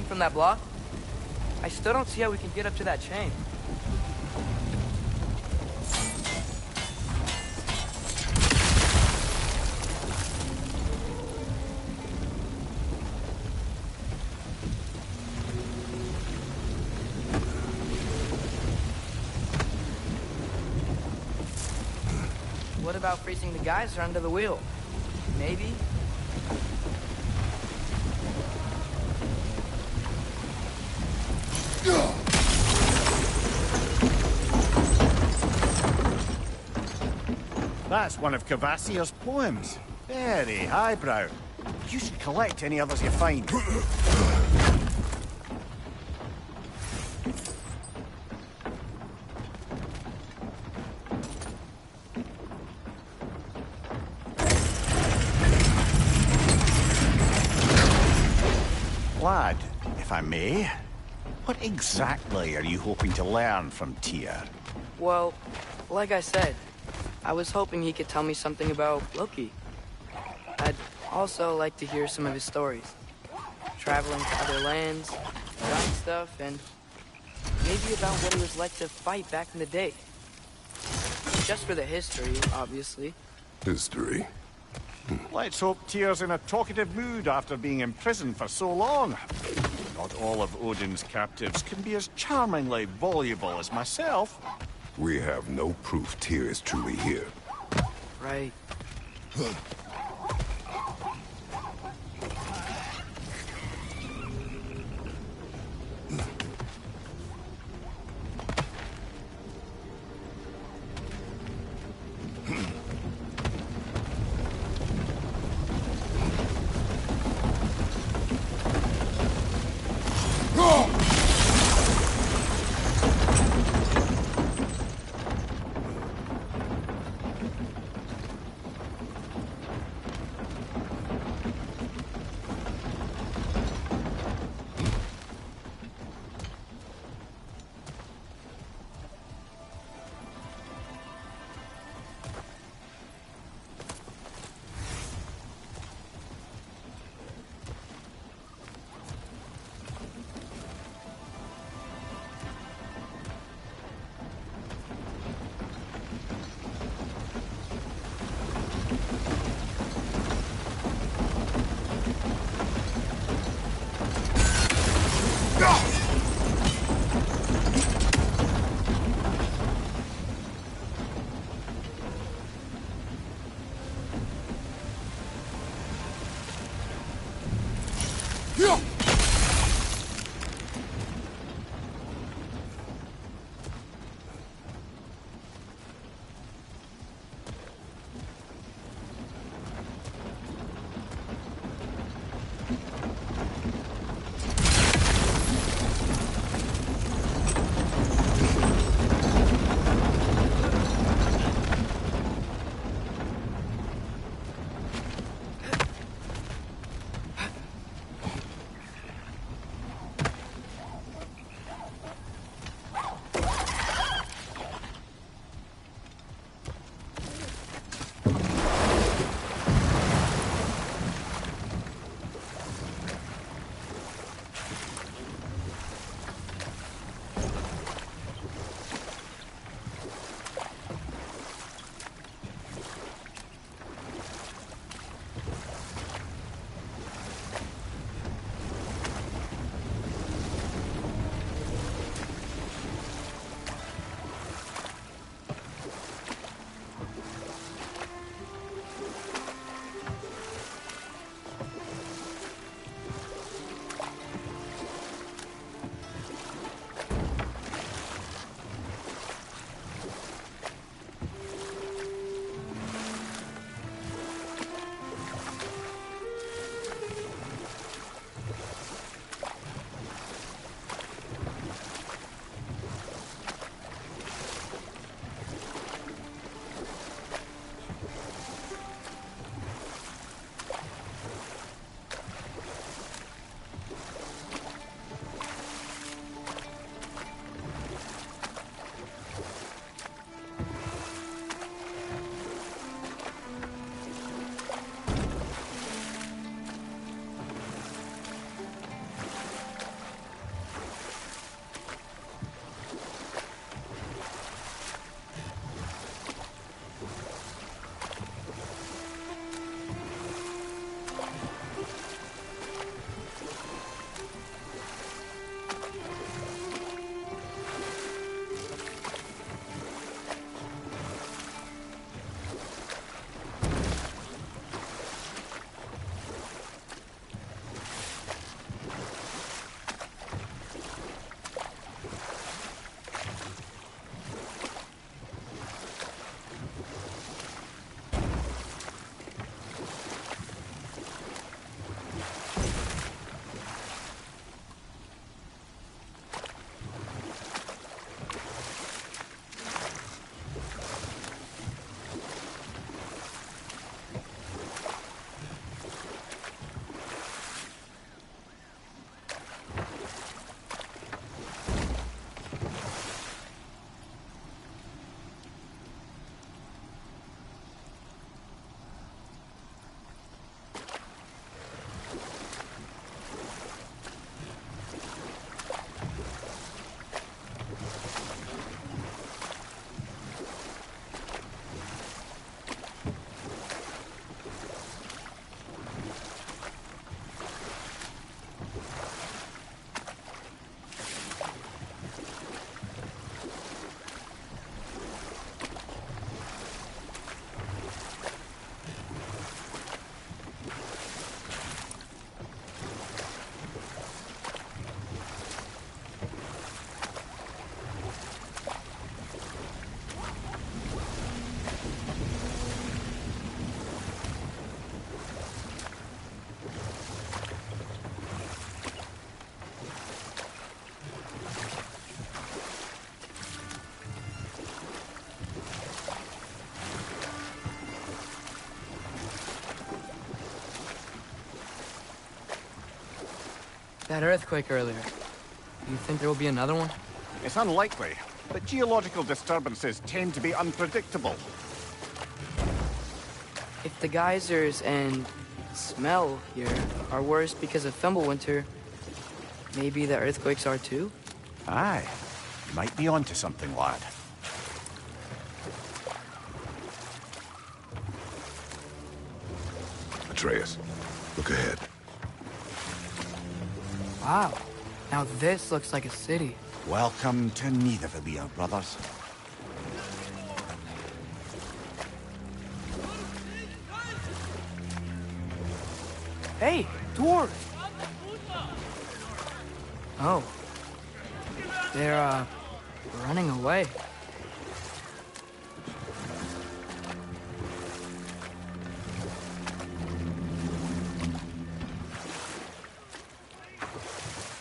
From that block? I still don't see how we can get up to that chain. What about freezing the geyser under the wheel? Maybe? That's one of Kvasir's poems. Very highbrow. You should collect any others you find. Lad, if I may, what exactly are you hoping to learn from Tyr? Well, like I said, I was hoping he could tell me something about Loki. I'd also like to hear some of his stories. Traveling to other lands, done stuff, and maybe about what it was like to fight back in the day. Just for the history, obviously. History? Let's hope Tyr's in a talkative mood after being imprisoned for so long. Not all of Odin's captives can be as charmingly voluble as myself. We have no proof Tyr is truly here. Right. That earthquake earlier. Do you think there will be another one? It's unlikely, but geological disturbances tend to be unpredictable. If the geysers and smell here are worse because of Fimbulwinter, maybe the earthquakes are too? Aye. You might be onto something, lad. Atreus, look ahead. Wow. Now this looks like a city. Welcome to Nidavellir, brothers. Hey, dwarves! Oh. They're, running away.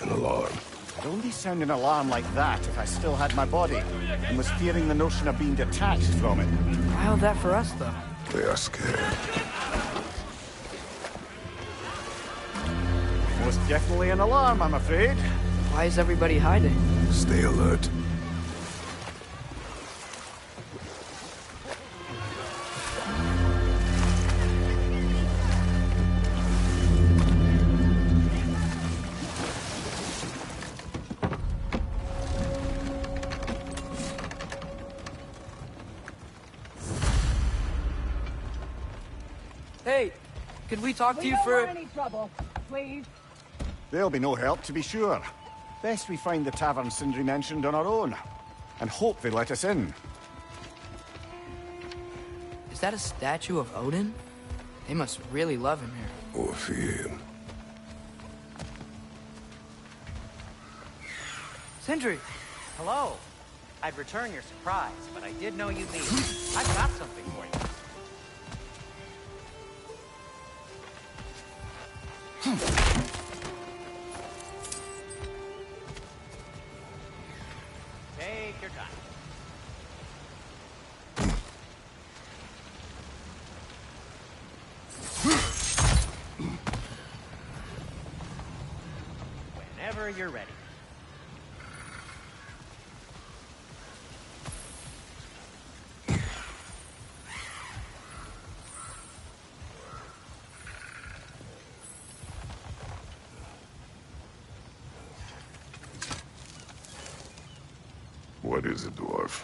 An alarm. I'd only sound an alarm like that if I still had my body, and was fearing the notion of being detached from it. Why held that for us, though? They are scared. Most definitely an alarm, I'm afraid. Why is everybody hiding? Stay alert. Hey, could we talk to you for... any trouble, please. There'll be no help, to be sure. Best we find the tavern Sindri mentioned on our own, and hope they let us in. Is that a statue of Odin? They must really love him here. Or fear him. Sindri! Hello. I'd return your surprise, but I did know you'd leave. I've got something for you. Take your time. Whenever you're ready. What is it, dwarf?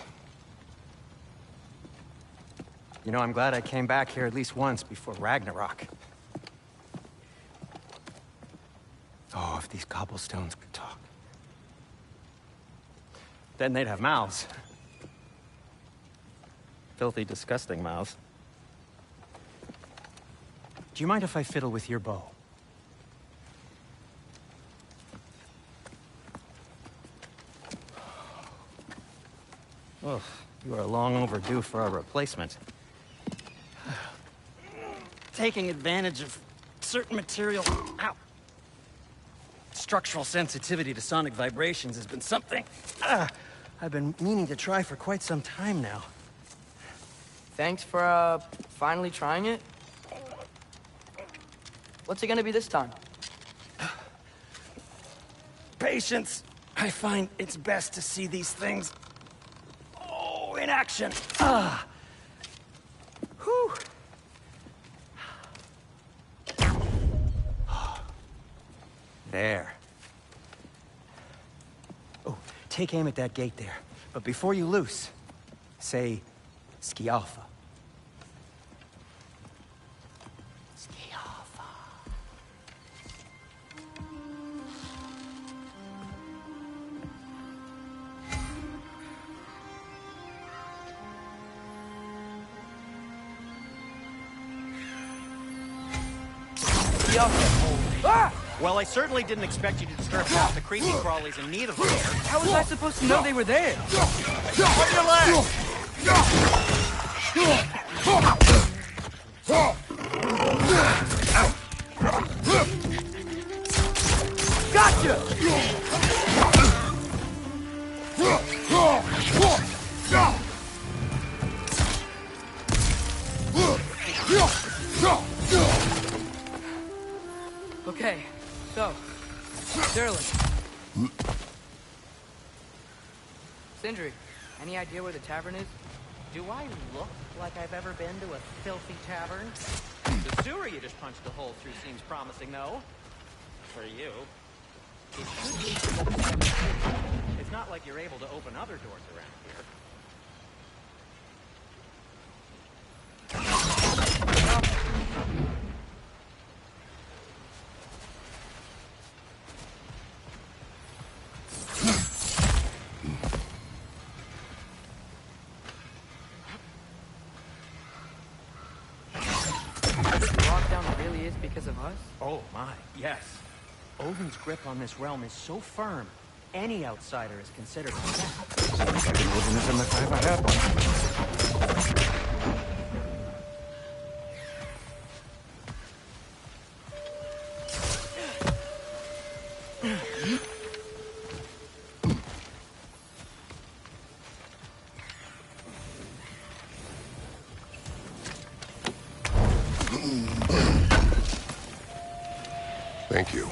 You know, I'm glad I came back here at least once before Ragnarok. Oh, if these cobblestones could talk. Then they'd have mouths. Filthy, disgusting mouths. Do you mind if I fiddle with your bow? Oh, you are long overdue for a replacement. Taking advantage of certain material... Ow! Structural sensitivity to sonic vibrations has been something I've been meaning to try for quite some time now. Thanks for, finally trying it. What's it gonna be this time? Patience. I find it's best to see these things... in action. Whew. There. Oh, take aim at that gate there. But before you loose, say, Skialfa. Skialfa. Ah! Well, I certainly didn't expect you to disturb half the creepy crawlies in need of care. How was I supposed to know they were there? Put your leg! Gotcha! Okay, so, Sterling. Sindri, any idea where the tavern is? Do I look like I've ever been to a filthy tavern? The sewer you just punched a hole through seems promising, though. For you. It should be to the cemetery. It's not like you're able to open other doors around here. This lockdown really is because of us? Oh my, yes. Odin's grip on this realm is so firm, any outsider is considered a threat. Seems like an Odinism if I ever heard one. Thank you.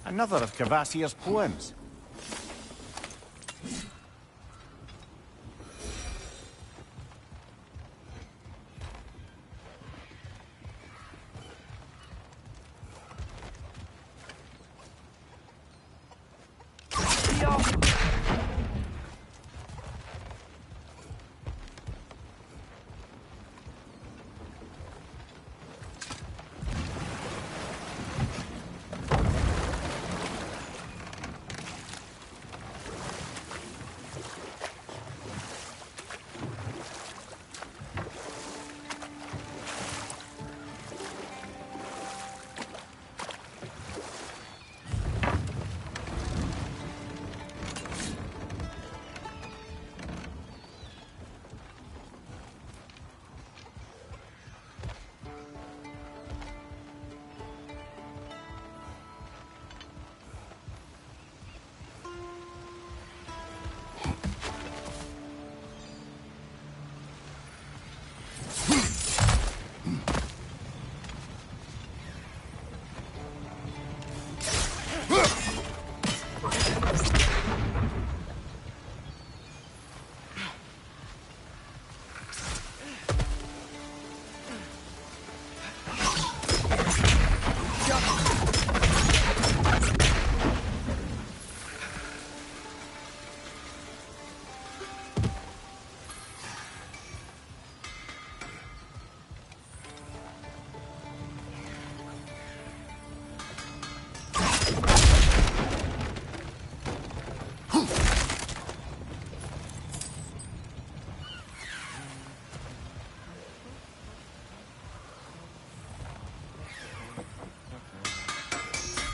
Another of Kvasir's poems.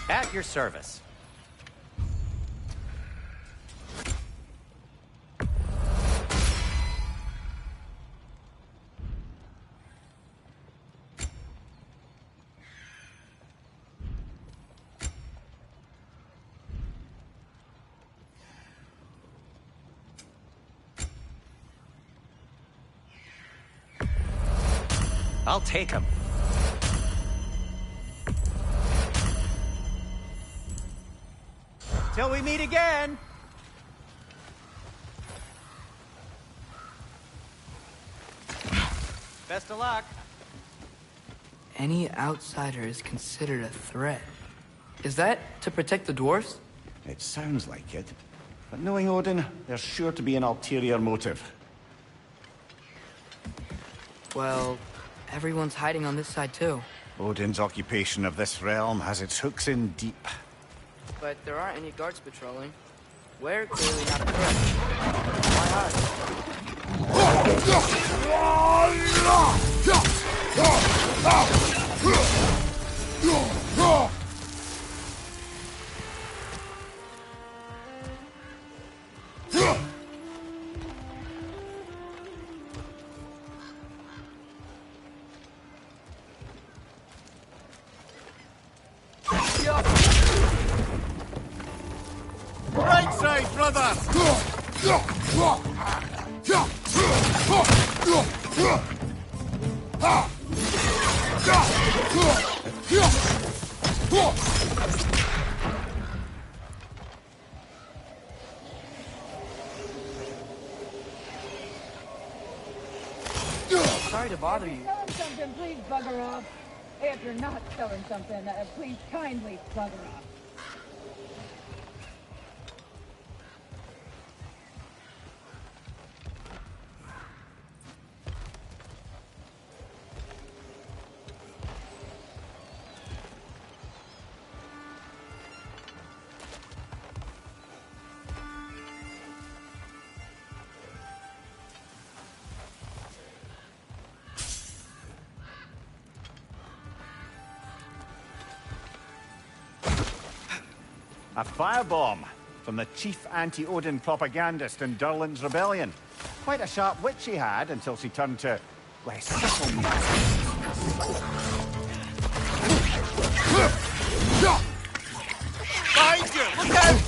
At your service. I'll take him. Till we meet again! Best of luck. Any outsider is considered a threat. Is that to protect the dwarves? It sounds like it. But knowing Odin, there's sure to be an ulterior motive. Well, everyone's hiding on this side too. Odin's occupation of this realm has its hooks in deep. But there aren't any guards patrolling. We're clearly not a threat. Why Right side, brother! Sorry to bother you. Selling something, please bugger off. If you're not selling something, please kindly bugger off. A firebomb from the chief anti-Odin propagandist in Durlin's rebellion. Quite a sharp wit she had until she turned to less subtle methods. Behind you! Look out!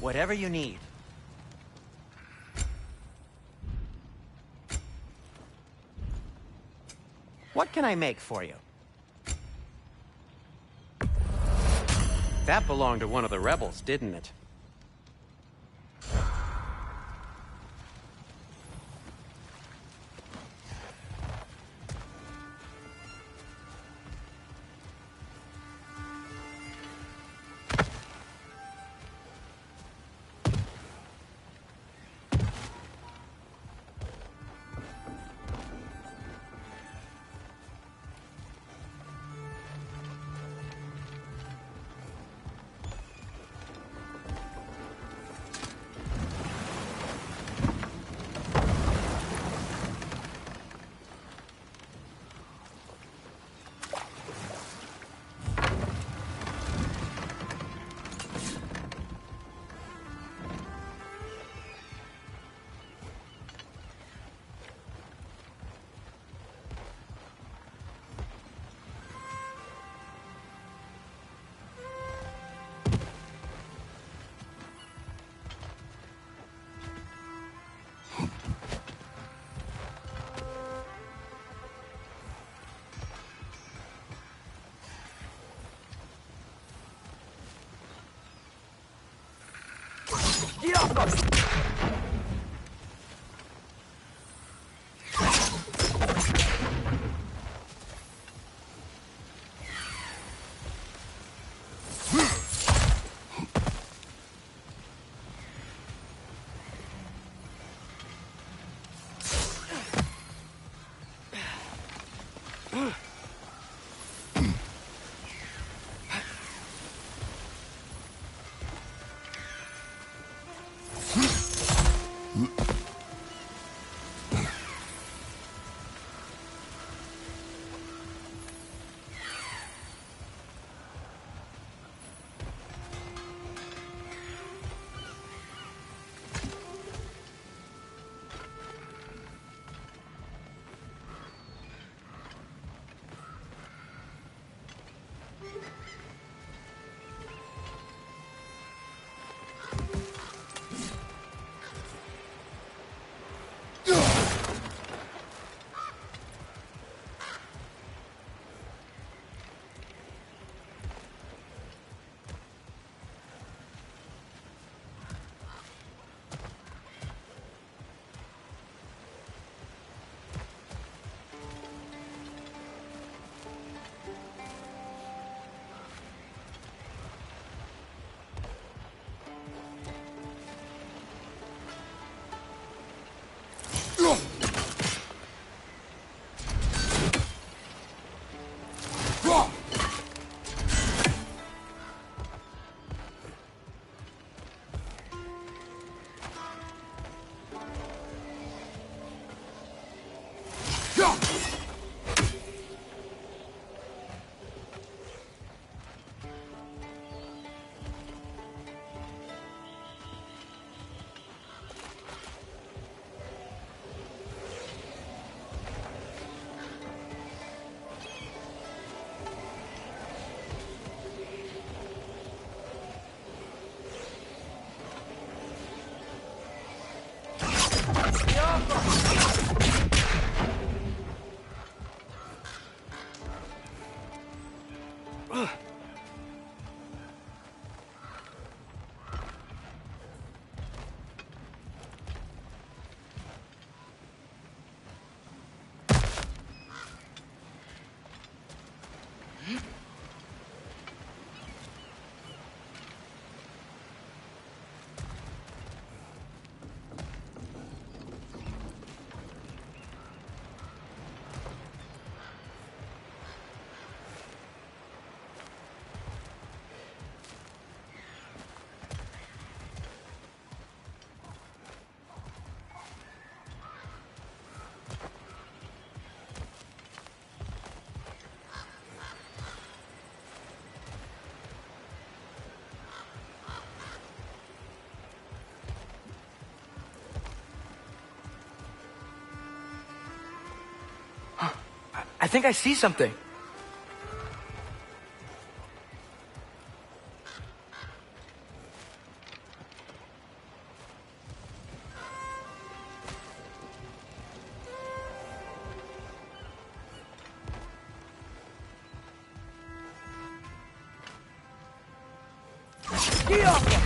Whatever you need. What can I make for you? That belonged to one of the rebels, didn't it? Get off us! think I see something. Get off him!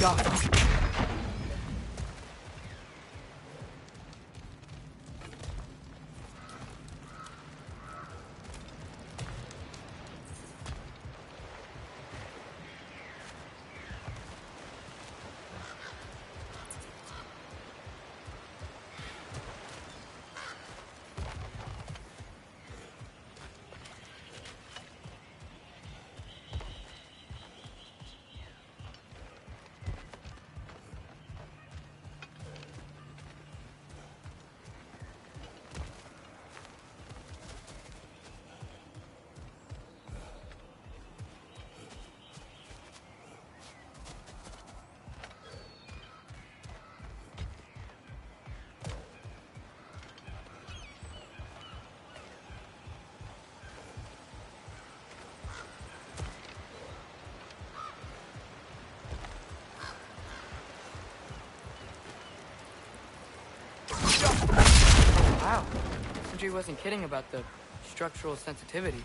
God. Wow. Sentry wasn't kidding about the structural sensitivity.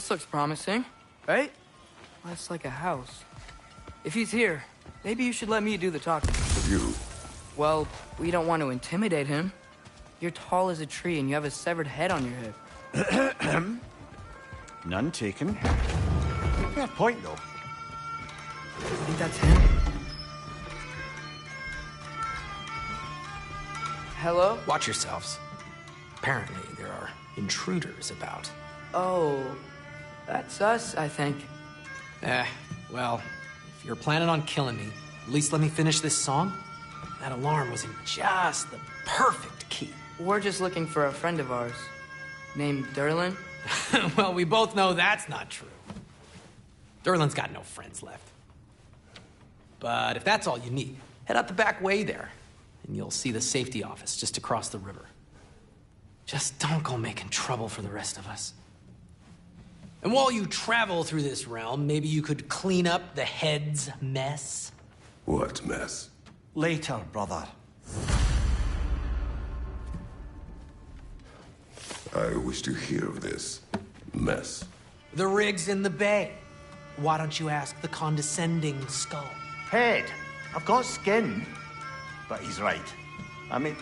This looks promising, right? Less like a house. If he's here, maybe you should let me do the talking. You? Well, we don't want to intimidate him. You're tall as a tree and you have a severed head on your head. None taken. Fair point, though. I think that's him. Hello? Watch yourselves. Apparently, there are intruders about. Oh, that's us, I think. Well, if you're planning on killing me, at least let me finish this song. That alarm was in just the perfect key. We're just looking for a friend of ours, named Durlin. Well, we both know that's not true. Durlin's got no friends left. But if that's all you need, head out the back way there, and you'll see the safety office just across the river. Just don't go making trouble for the rest of us. And while you travel through this realm, maybe you could clean up the head's mess? What mess? Later, brother. I wish to hear of this mess. The rig's in the bay. Why don't you ask the condescending skull? Head. I've got skin. But he's right. I mean...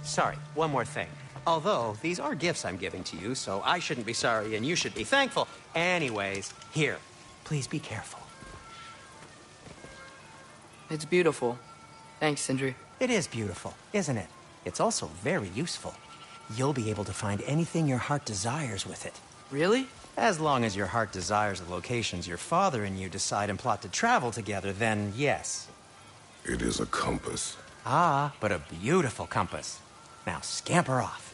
Sorry, one more thing. Although, these are gifts I'm giving to you, so I shouldn't be sorry and you should be thankful. Anyways, here, please be careful. It's beautiful. Thanks, Sindri. It is beautiful, isn't it? It's also very useful. You'll be able to find anything your heart desires with it. Really? As long as your heart desires the locations your father and you decide and plot to travel together, then yes. It is a compass. Ah, but a beautiful compass. Now scamper off.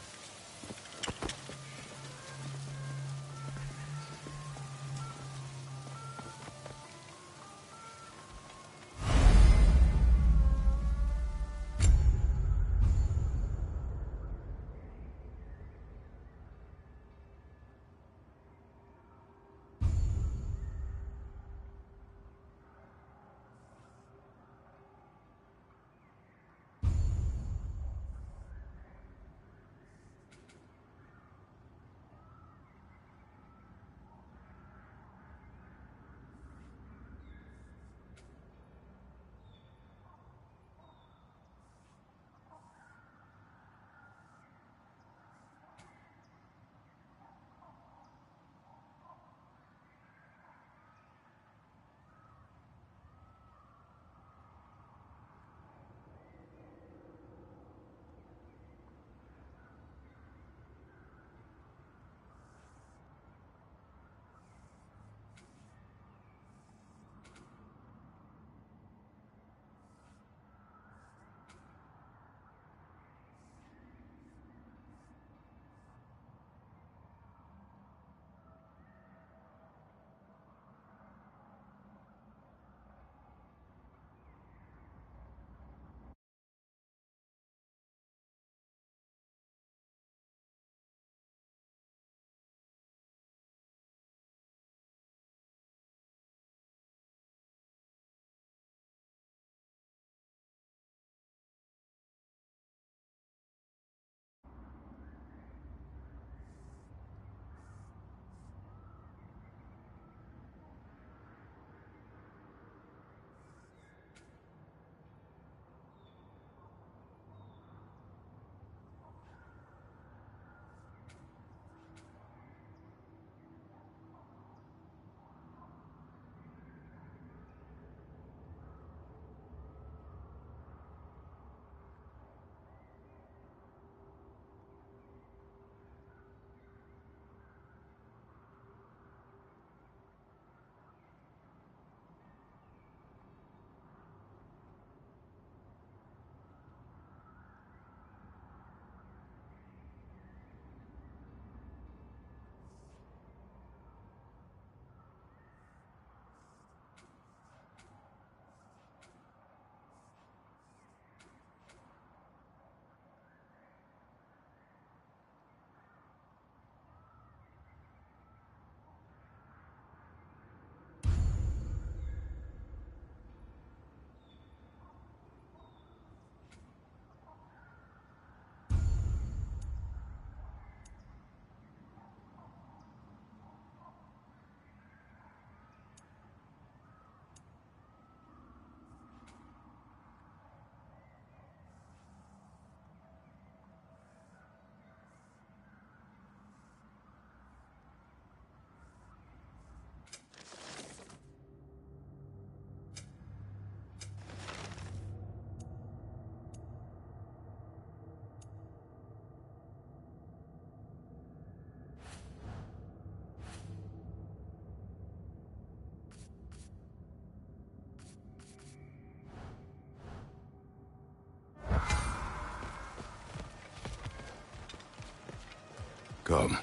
Come.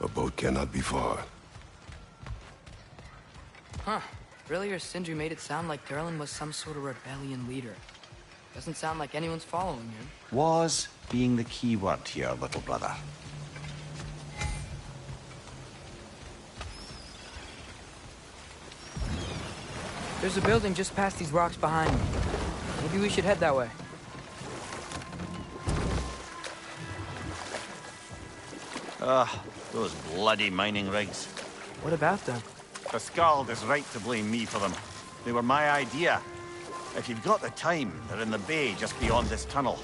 A boat cannot be far. Huh. Earlier, Sindri made it sound like Durlin was some sort of rebellion leader. Doesn't sound like anyone's following him. Was being the key word here, little brother. There's a building just past these rocks behind me. Maybe we should head that way. Those bloody mining rigs. What about them? The Skald is right to blame me for them. They were my idea. If you've got the time, they're in the bay just beyond this tunnel.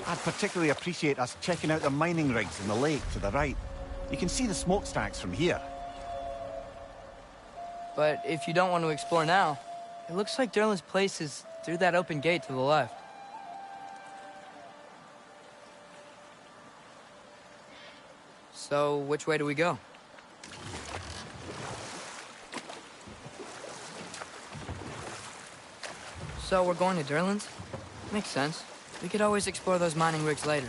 I'd particularly appreciate us checking out the mining rigs in the lake to the right. You can see the smokestacks from here. But if you don't want to explore now, it looks like Durlin's place is through that open gate to the left. So, which way do we go? So, we're going to Durlin's? Makes sense. We could always explore those mining rigs later.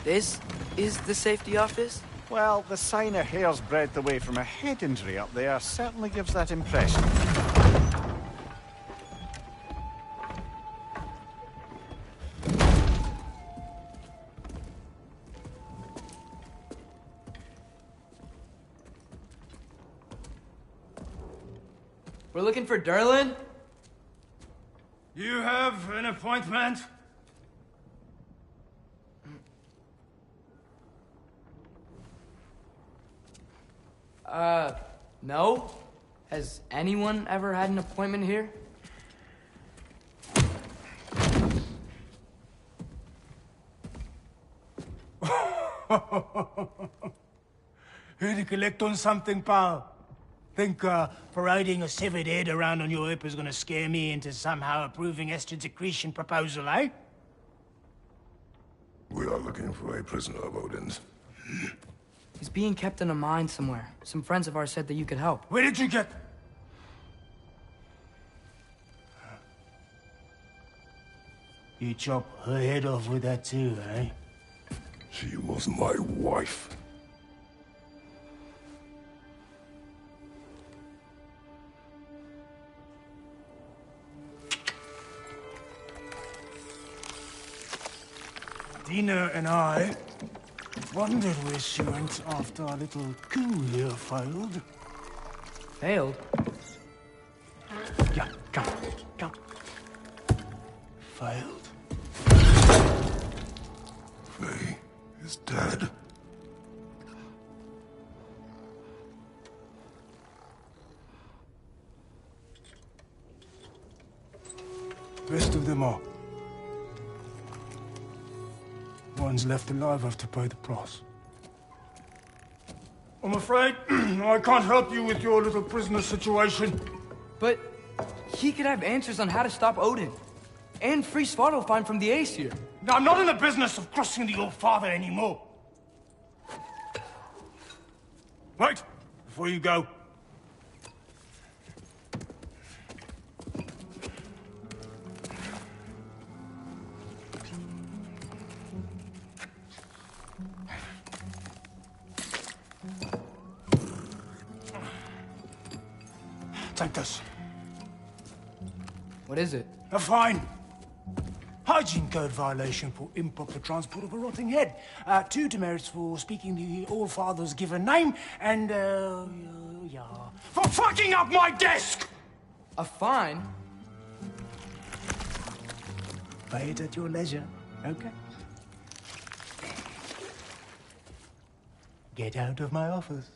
This is the safety office? Well, the sign a hair's breadth away from a head injury up there certainly gives that impression. We're looking for Durlin? You have an appointment? No? Has anyone ever had an appointment here? Here to collect on something, pal? Think, parading a severed head around on your hip is gonna scare me into somehow approving Estrid's accretion proposal, eh? We are looking for a prisoner of Odin's. He's being kept in a mine somewhere. Some friends of ours said that you could help. Where did you get... You chop her head off with that too, eh? She was my wife. Dina and I wondered where she went after our little coup here failed. Failed? Yeah, come. Failed. Faye is dead. Best of them all. Ones left alive have to pay the price. I'm afraid I can't help you with your little prisoner situation. But he could have answers on how to stop Odin. And free Svartalfheim from the Aesir. I'm not in the business of crossing the Old Father anymore. Right, before you go. Take this. What is it? A fine. Hygiene code violation for improper transport of a rotting head. 2 demerits for speaking the All-Father's given name, and, yeah. For fucking up my desk! A fine? Pay it at your leisure, okay? Get out of my office.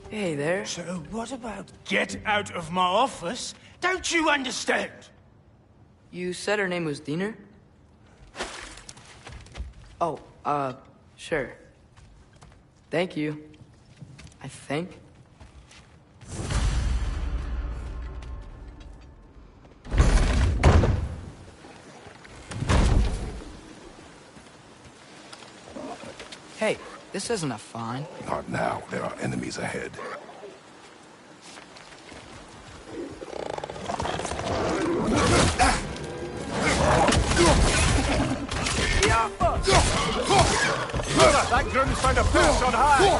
Hey there. So what about get out of my office? Don't you understand? You said her name was Diener? Oh, sure. Thank you. I think. Hey, this isn't a fine. Not now. There are enemies ahead. That groom's found a perch on high!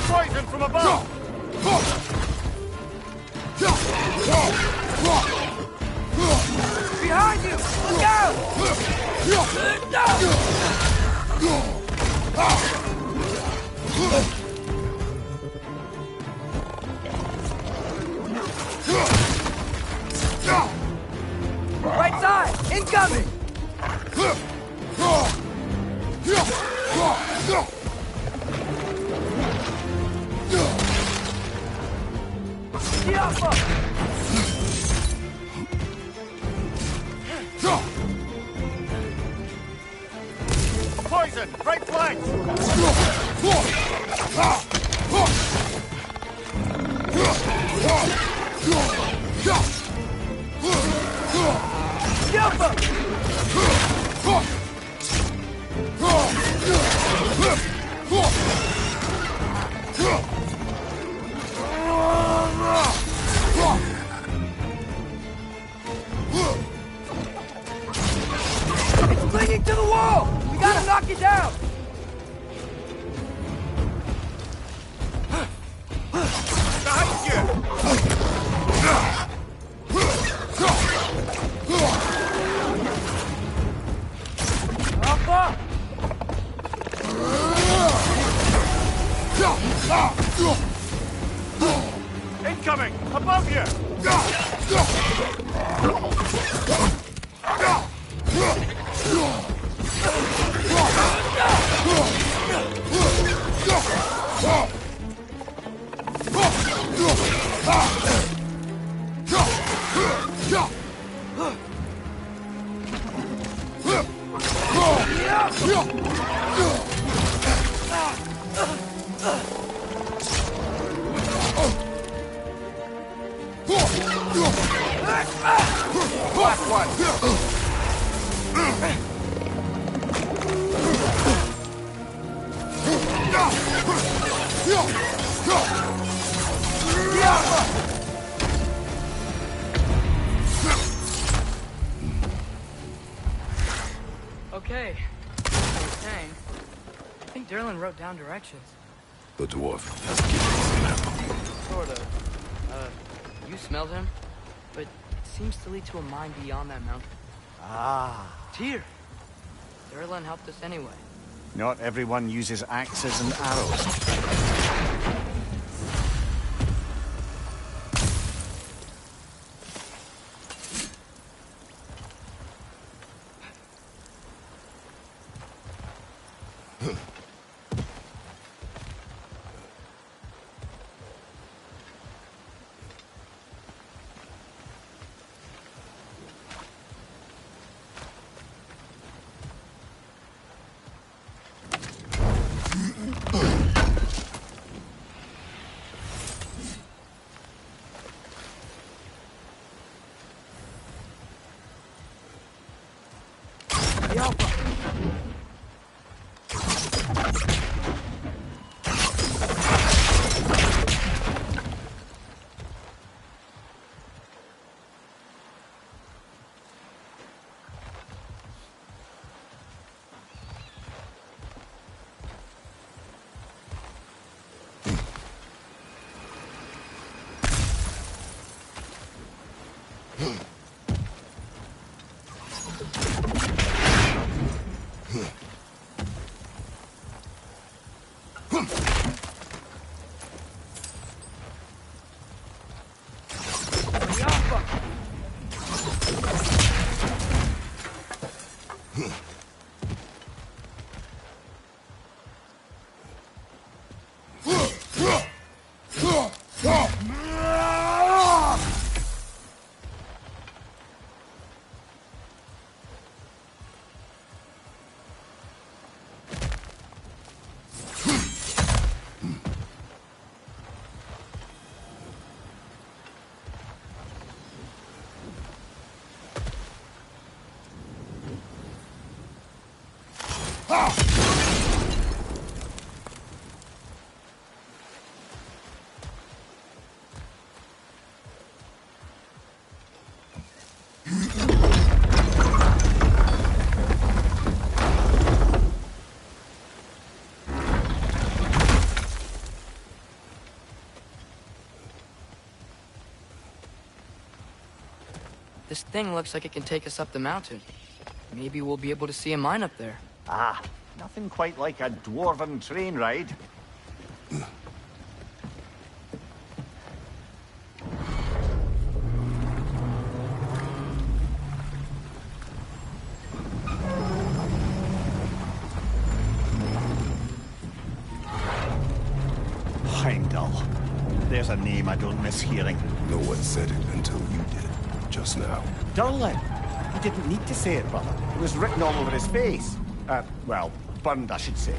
Poison from above! Behind you! Look out! Right side! Incoming! Poison! Right flank! It's clinging to the wall! We gotta knock it down! Behind you! Alpha! Incoming! Above you! Black one! Okay. Like I was saying, I think Durlin wrote down directions. The dwarf has given us a map. Sort of. You smelled him, but it seems to lead to a mine beyond that mountain. Ah. Tyr! Durlin helped us anyway. Not everyone uses axes and arrows. Alpha! This thing looks like it can take us up the mountain. Maybe we'll be able to see a mine up there. Ah, nothing quite like a dwarven train ride. Heimdall. There's a name I don't miss hearing. No one said it until you did, just now. Durlin. He didn't need to say it, brother. It was written all over his face. Well, burned, I should say.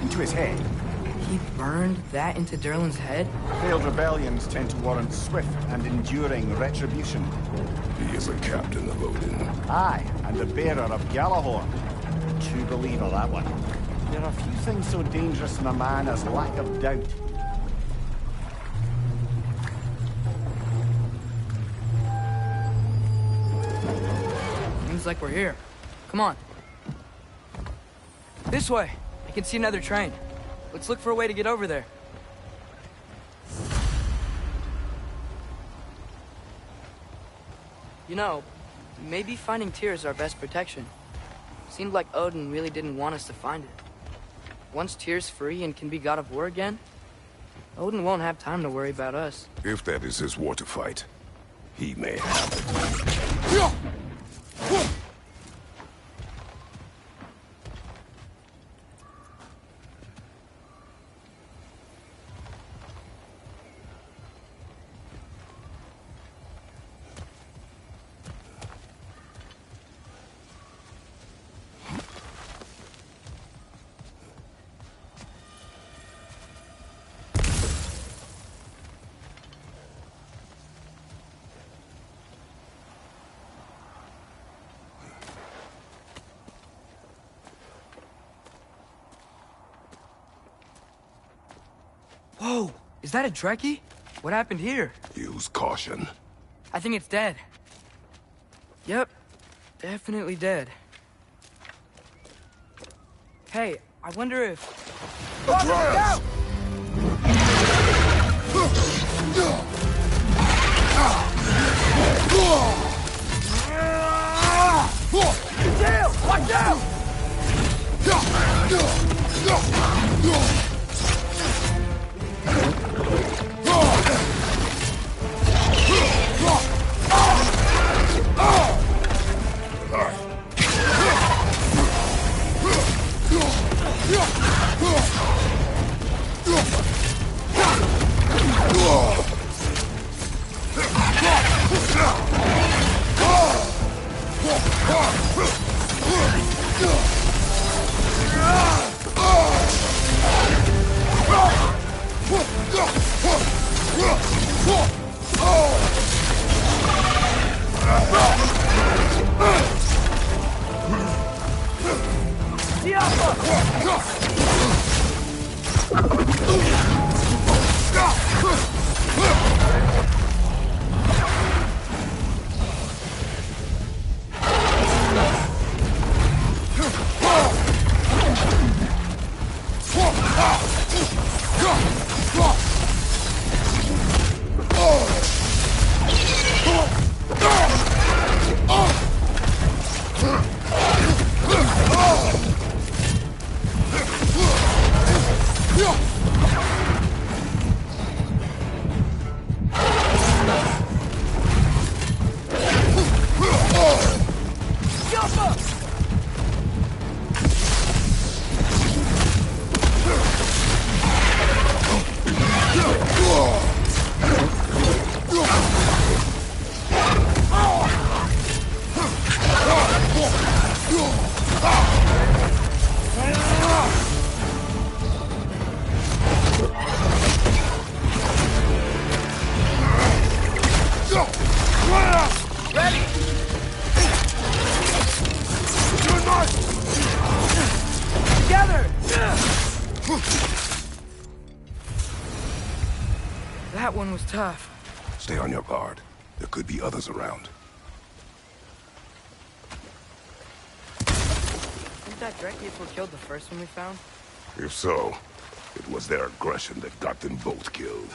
Into his head. He burned that into Durlin's head? Failed rebellions tend to warrant swift and enduring retribution. He is a captain of Odin. Aye, and the bearer of Gjallarhorn. True believer, that one. There are few things so dangerous in a man as lack of doubt. Seems like we're here. Come on. This way. I can see another train. Let's look for a way to get over there. You know, maybe finding Tyr is our best protection. Seemed like Odin really didn't want us to find it. Once Tyr's free and can be god of war again, Odin won't have time to worry about us. If that is his war to fight, he may have it. Whoa! Is that a Trekkie? What happened here? Use caution. I think it's dead. Yep. Definitely dead. Hey, I wonder if... Atreus! Damn! Watch out! was tough. Stay on your guard. There could be others around. Didn't that Drekkius killed the first one we found? If so, it was their aggression that got them both killed.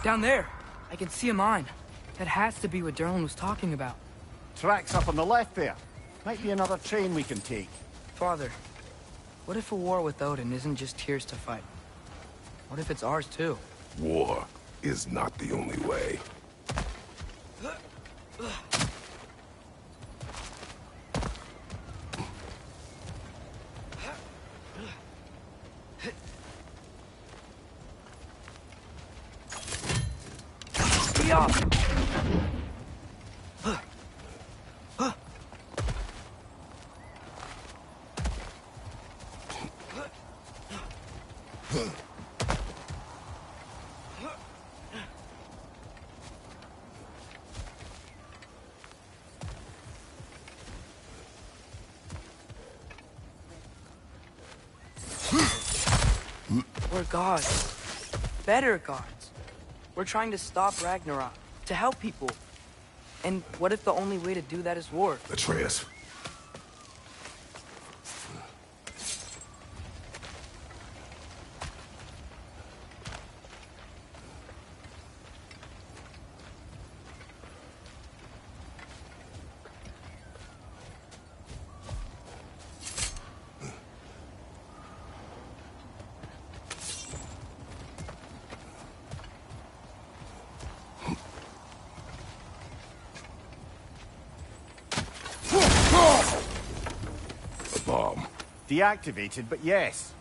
Down there! I can see a mine. That has to be what Durlin was talking about. Tracks up on the left there. Might be another train we can take. Father, what if a war with Odin isn't just Tyr's to fight? What if it's ours too? War is not the only way. We're gods. Better gods. We're trying to stop Ragnarok, to help people. And what if the only way to do that is war? Atreus. Bomb. Deactivated, but yes.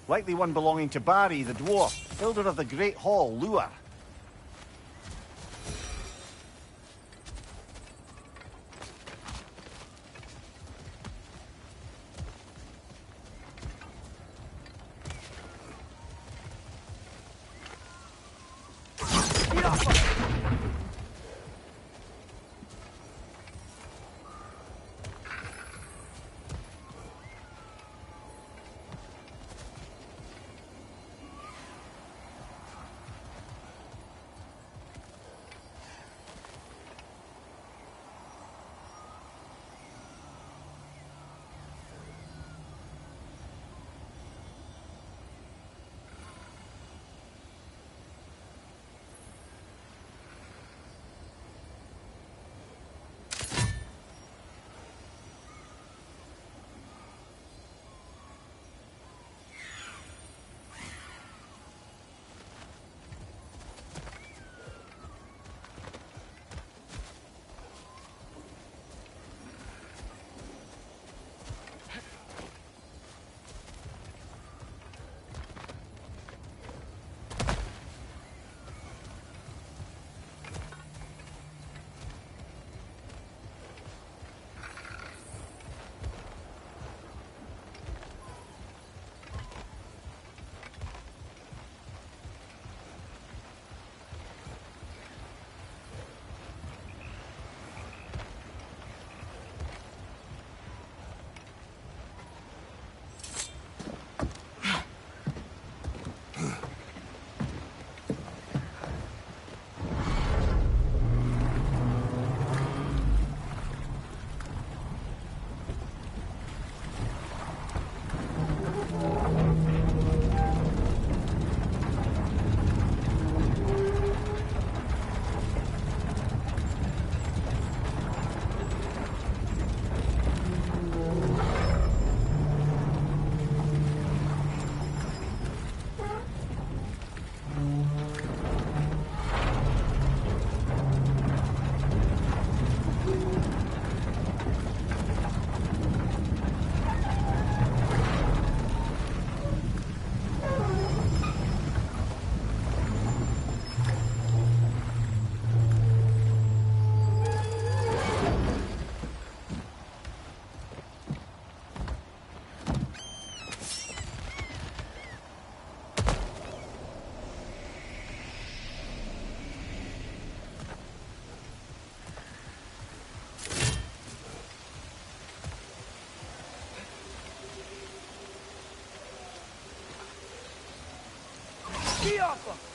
Likely one belonging to Barry, the dwarf, builder of the Great Hall, Lure. stop them.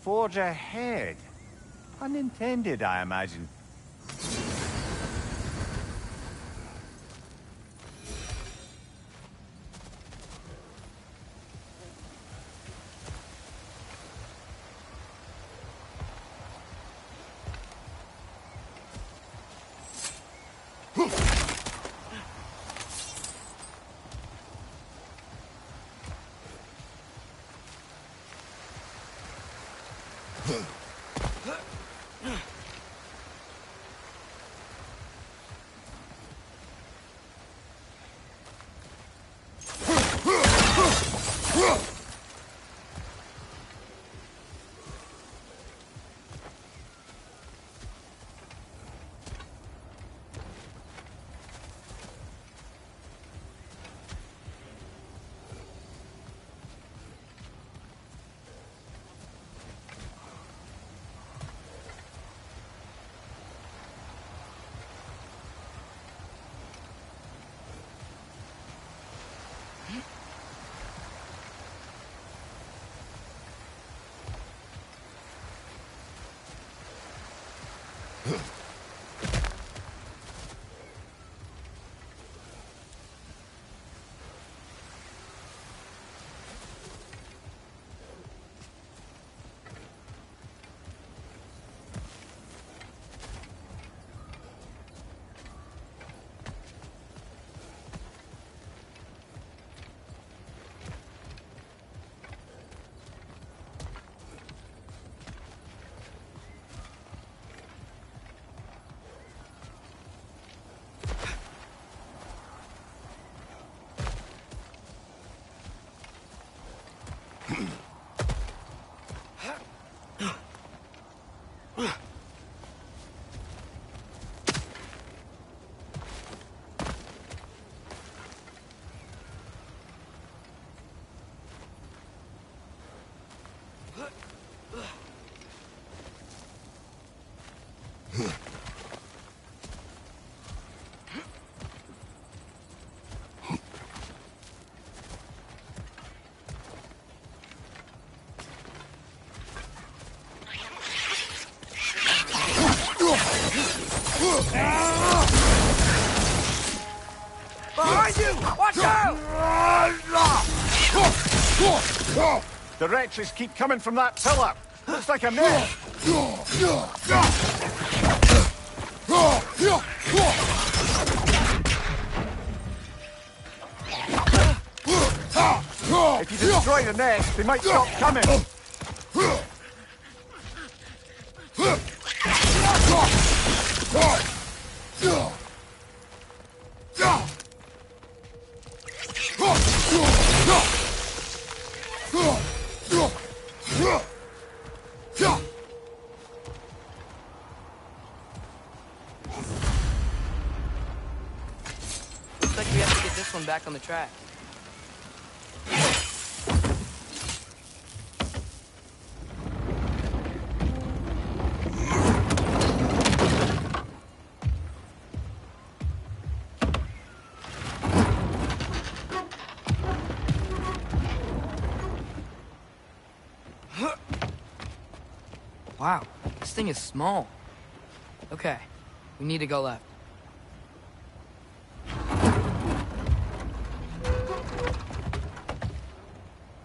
Forge ahead. Unintended, I imagine. Behind you! Watch out! The wretches keep coming from that pillar. Looks like a net. If you destroy the nest, they might stop coming. Looks like we have to get this one back on the track. Wow, this thing is small. Okay, we need to go left.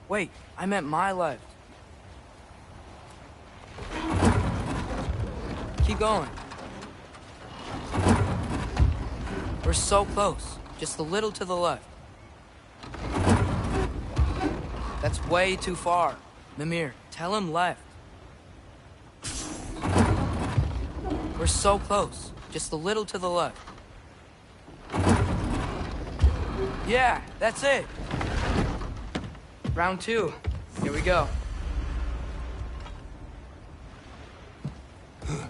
Wait, I meant my left. Keep going. We're so close. Just a little to the left. That's way too far. Mimir, tell him left. We're so close. Just a little to the left. Yeah, that's it. Round two. Here we go. The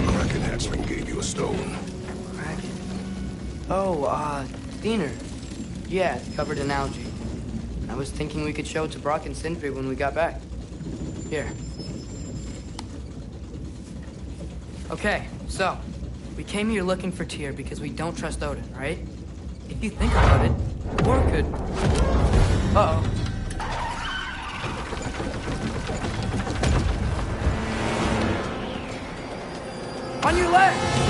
Kraken hatchling gave you a stone. Oh, Diener. Yeah, it's covered in algae. I was thinking we could show it to Brock and Sindri when we got back. Here. Okay, so, we came here looking for Tyr because we don't trust Odin, right? If you think about it, war could... Uh-oh. On your left!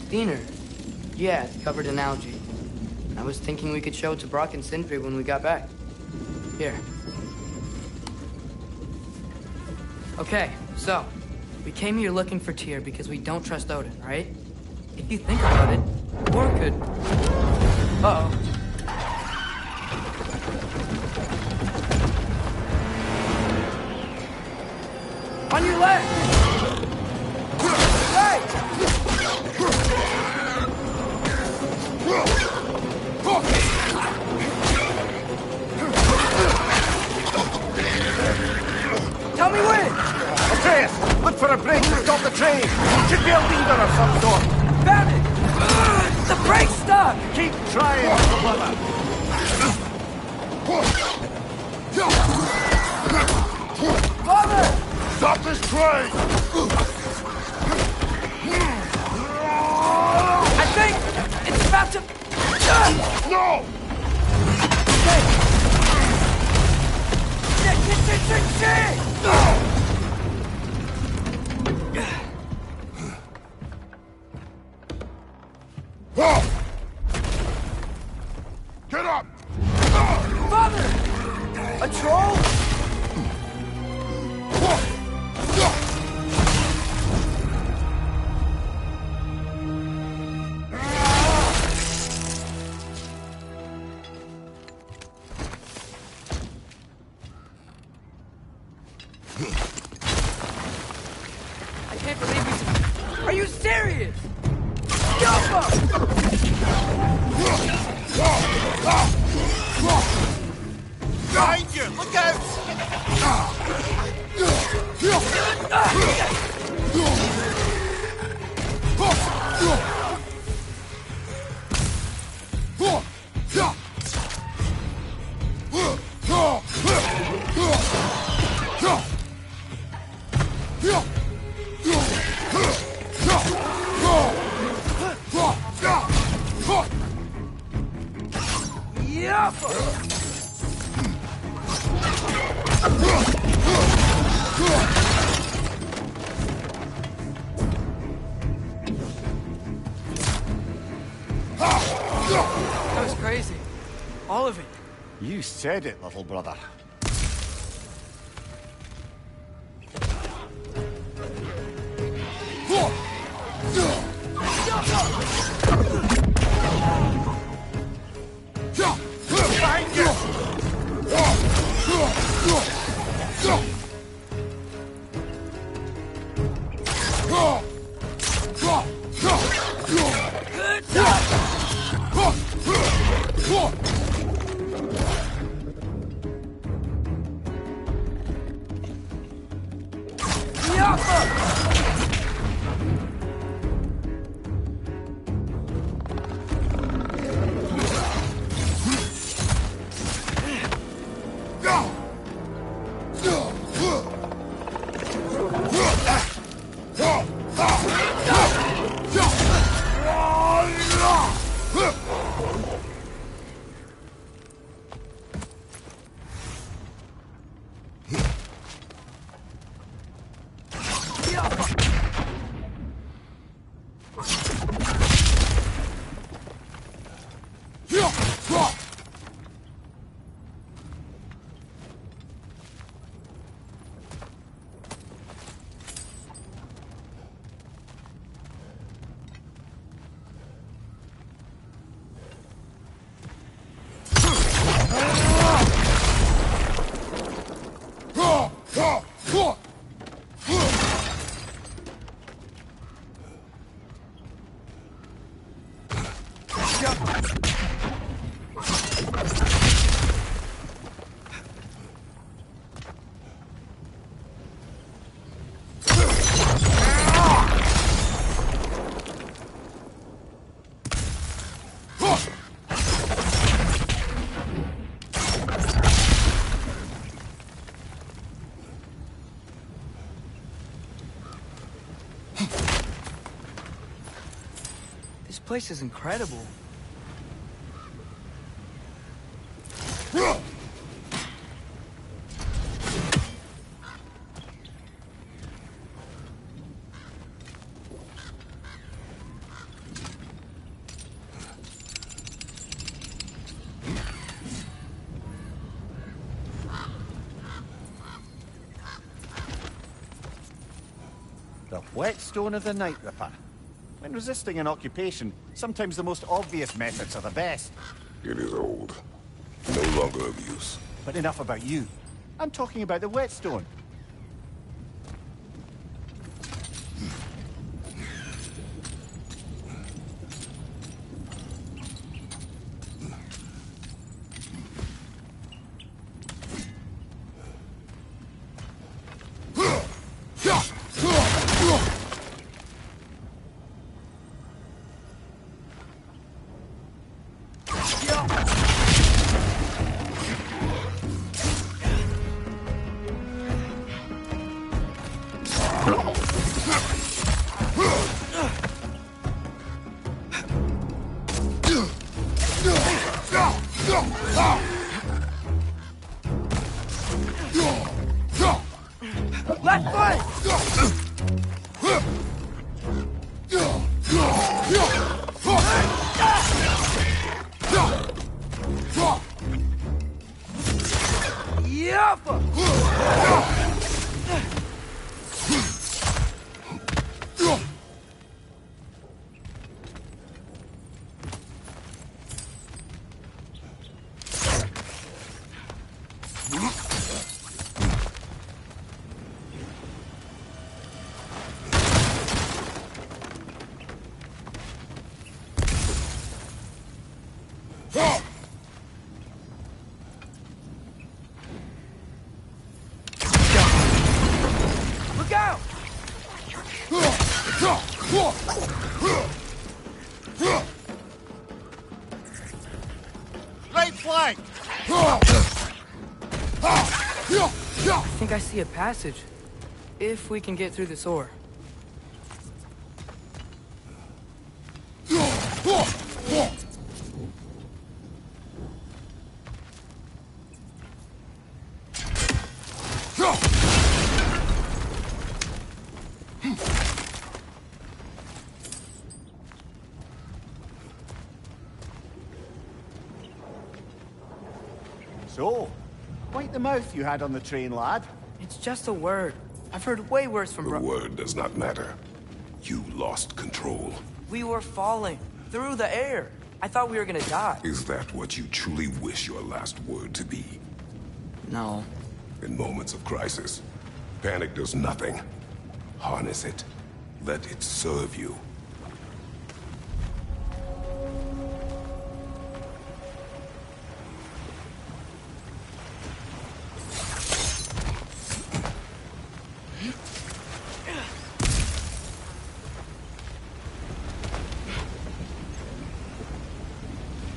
Diener. Yeah, it's covered in algae. I was thinking we could show it to Brock and Sindri when we got back. Here. Okay, so, we came here looking for Tyr because we don't trust Odin, right? If you think about it, war could... Uh-oh. On your left! Tell me when! Atreus, look for a break to stop the train! Should be a leader of some sort! Found it! The brake's stuck! Keep trying, Uncle Brother! Father! Stop this train! I think it's about to... No! Shit! Get up! Father! A troll? I can't believe we... Are you serious? Behind you! Look out! That was crazy. All of it. You said it, little brother. place is incredible. The whetstone of the Night Ripper. When resisting an occupation, sometimes the most obvious methods are the best. It is old. No longer of use. But enough about you. I'm talking about the whetstone. Left foot! Look out! Right flank! I think I see a passage. If we can get through this ore. So, quite the mouth you had on the train, lad. It's just a word. I've heard way worse from The word does not matter. You lost control. We were falling through the air. I thought we were gonna die. Is that what you truly wish your last word to be? No. In moments of crisis, panic does nothing. Harness it. Let it serve you.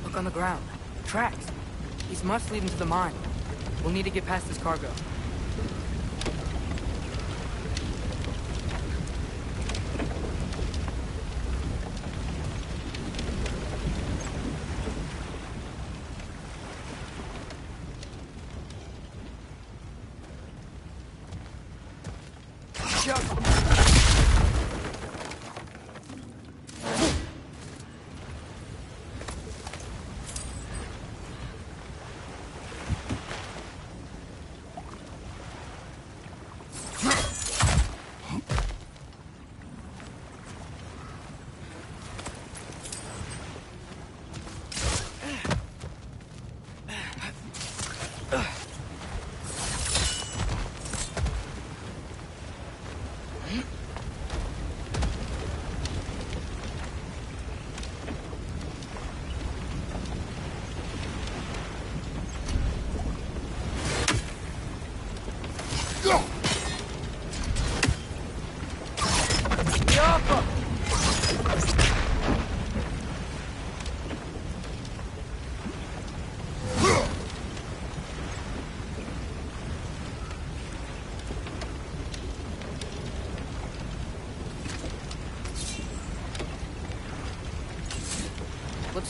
Look on the ground. Tracks. These must lead into the mine. We'll need to get past this cargo.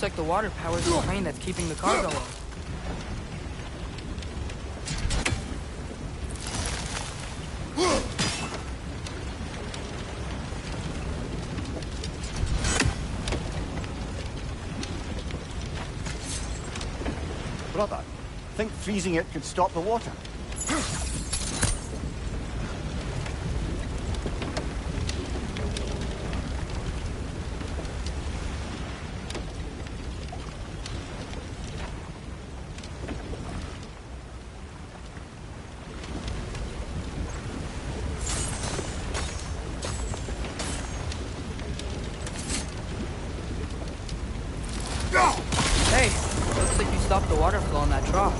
Looks like the water powers the crane that's keeping the cargo up. Brother, think freezing it could stop the water? Hey, looks like you stopped the water flow in that trough.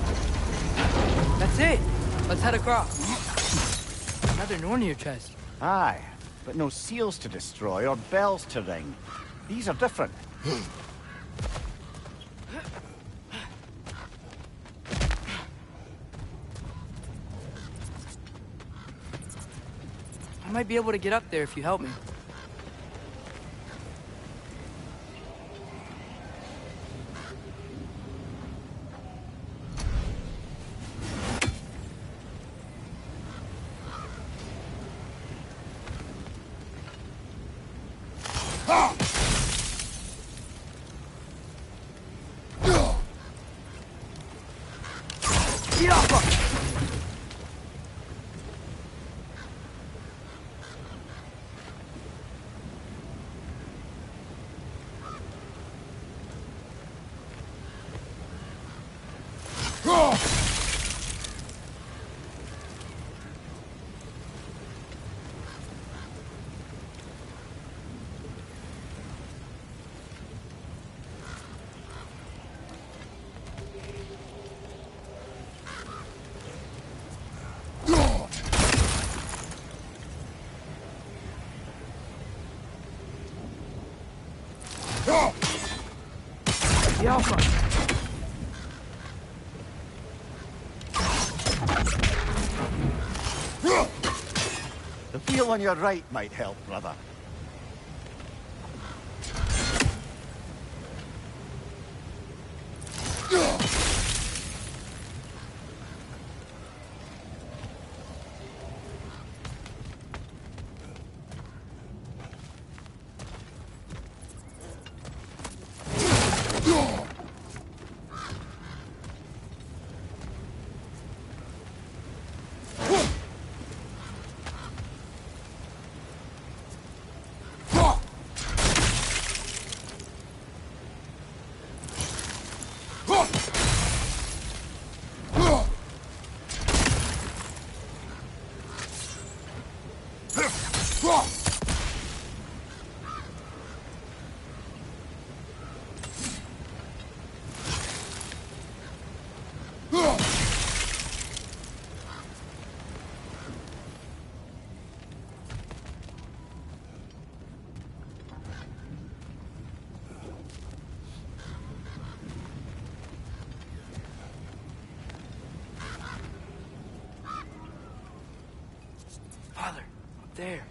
That's it. Let's head across. Another Nornir chest. Aye, but no seals to destroy or bells to ring. These are different. I might be able to get up there if you help me. The Alpha. The wheel on your right might help, brother. Father, up there.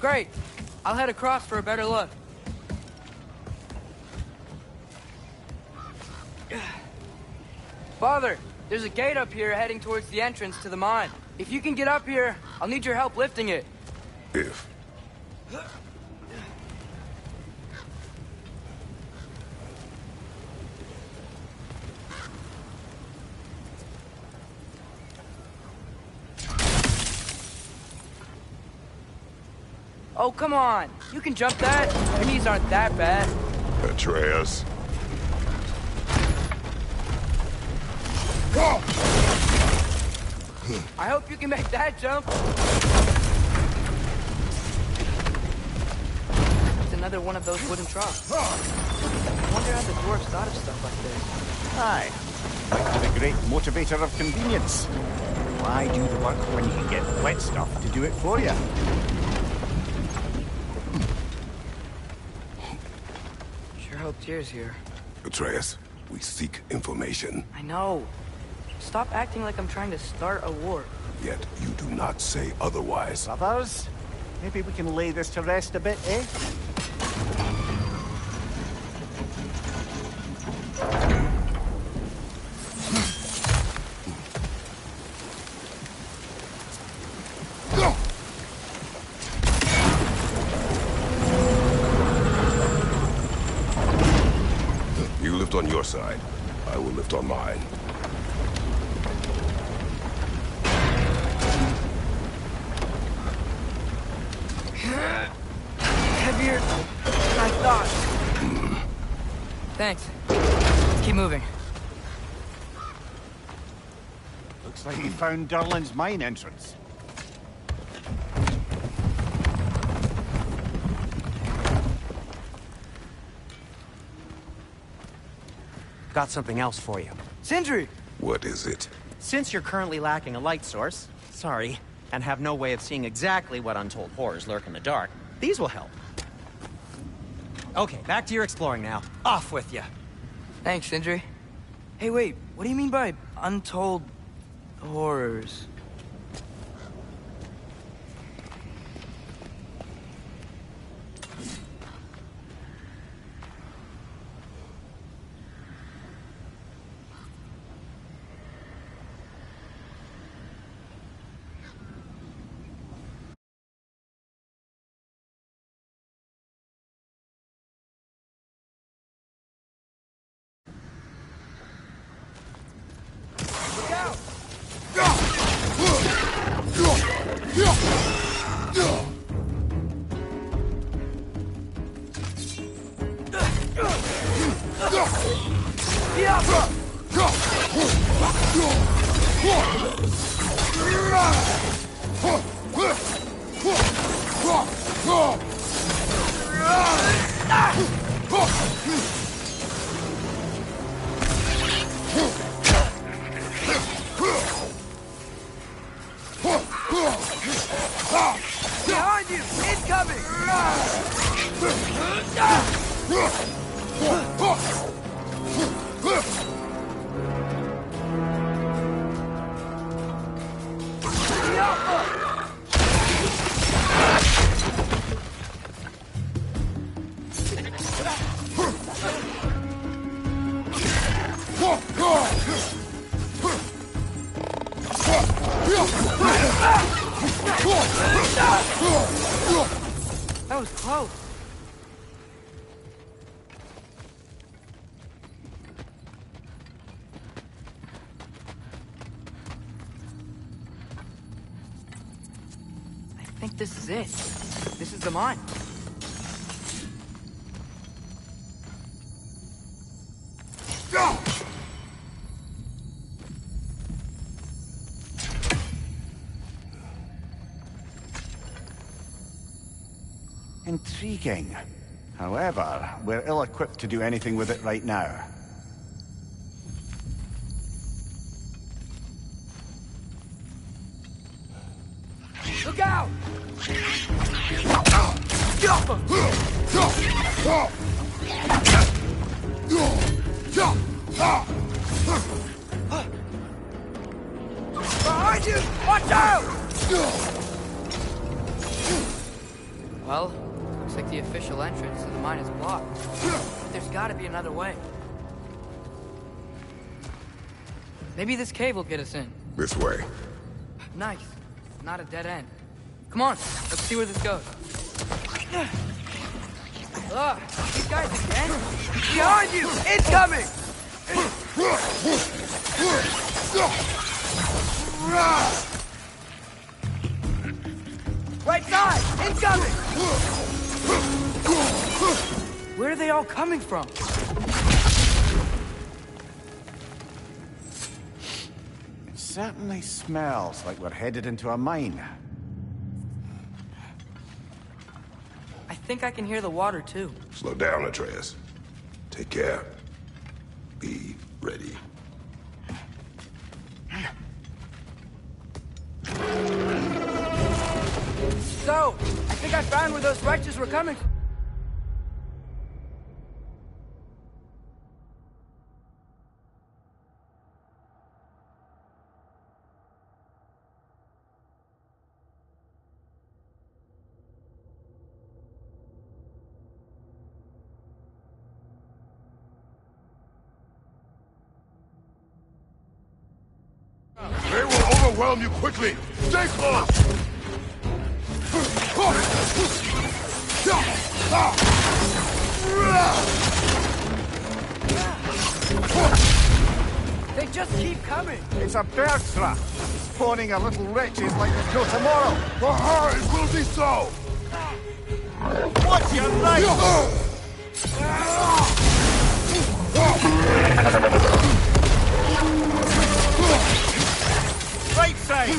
Great. I'll head across for a better look. Father, there's a gate up here heading towards the entrance to the mine. If you can get up here, I'll need your help lifting it. If. Oh, come on. You can jump that. Your knees aren't that bad. Atreus. I hope you can make that jump. It's another one of those wooden troughs. I wonder how the dwarves thought of stuff like this. Aye. Might be the great motivator of convenience. Why do the work when you can get wet stuff to do it for you? Sure hope Tyr's here. Atreus, we seek information. I know. Stop acting like I'm trying to start a war. Yet you do not say otherwise. Brothers, maybe we can lay this to rest a bit, eh? You lift on your side. I will lift on mine. Heavier than I thought. Thanks. Let's keep moving. Looks like we found Durlin's mine entrance. Got something else for you. Sindri! What is it? Since you're currently lacking a light source, sorry, and have no way of seeing exactly what untold horrors lurk in the dark, these will help. Okay, back to your exploring now. Off with you. Thanks, Sindri. Hey, wait. What do you mean by untold horrors? Behind you! Incoming! That was close. I think this is it. This is the mine. Intriguing. However, we're ill-equipped to do anything with it right now. Look out! Behind you! Watch out! Well, looks like the official entrance to the mine is blocked. But there's gotta be another way. Maybe this cave will get us in. This way. Nice. Not a dead end. Come on, let's see where this goes. Ugh, these guys again? Behind you! Incoming! Right side! Incoming! Where are they all coming from? It certainly smells like we're headed into a mine. I think I can hear the water, too. Slow down, Atreus. Take care. Be ready. So, I think I found where those righteous were coming from. They will overwhelm you quickly! Stay close! They just keep coming! It's a bird trap. Spawning a little wretches like there's no tomorrow. For her, it will be so! What's your name? Right side!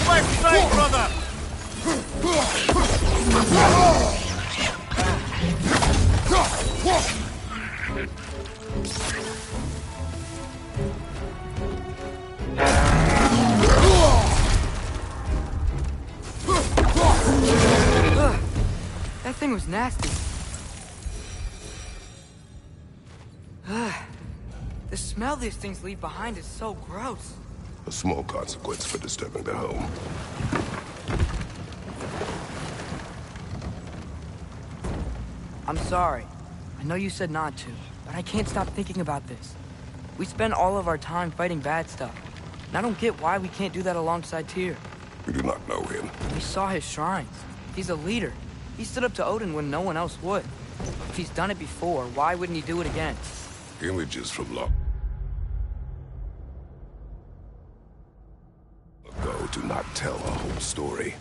Left side, brother! That thing was nasty. The smell these things leave behind is so gross. A small consequence for disturbing their home. I'm sorry. I know you said not to, but I can't stop thinking about this. We spend all of our time fighting bad stuff. And I don't get why we can't do that alongside Tyr. We do not know him. We saw his shrines. He's a leader. He stood up to Odin when no one else would. If he's done it before, why wouldn't he do it again? Images from long ago do not tell a whole story.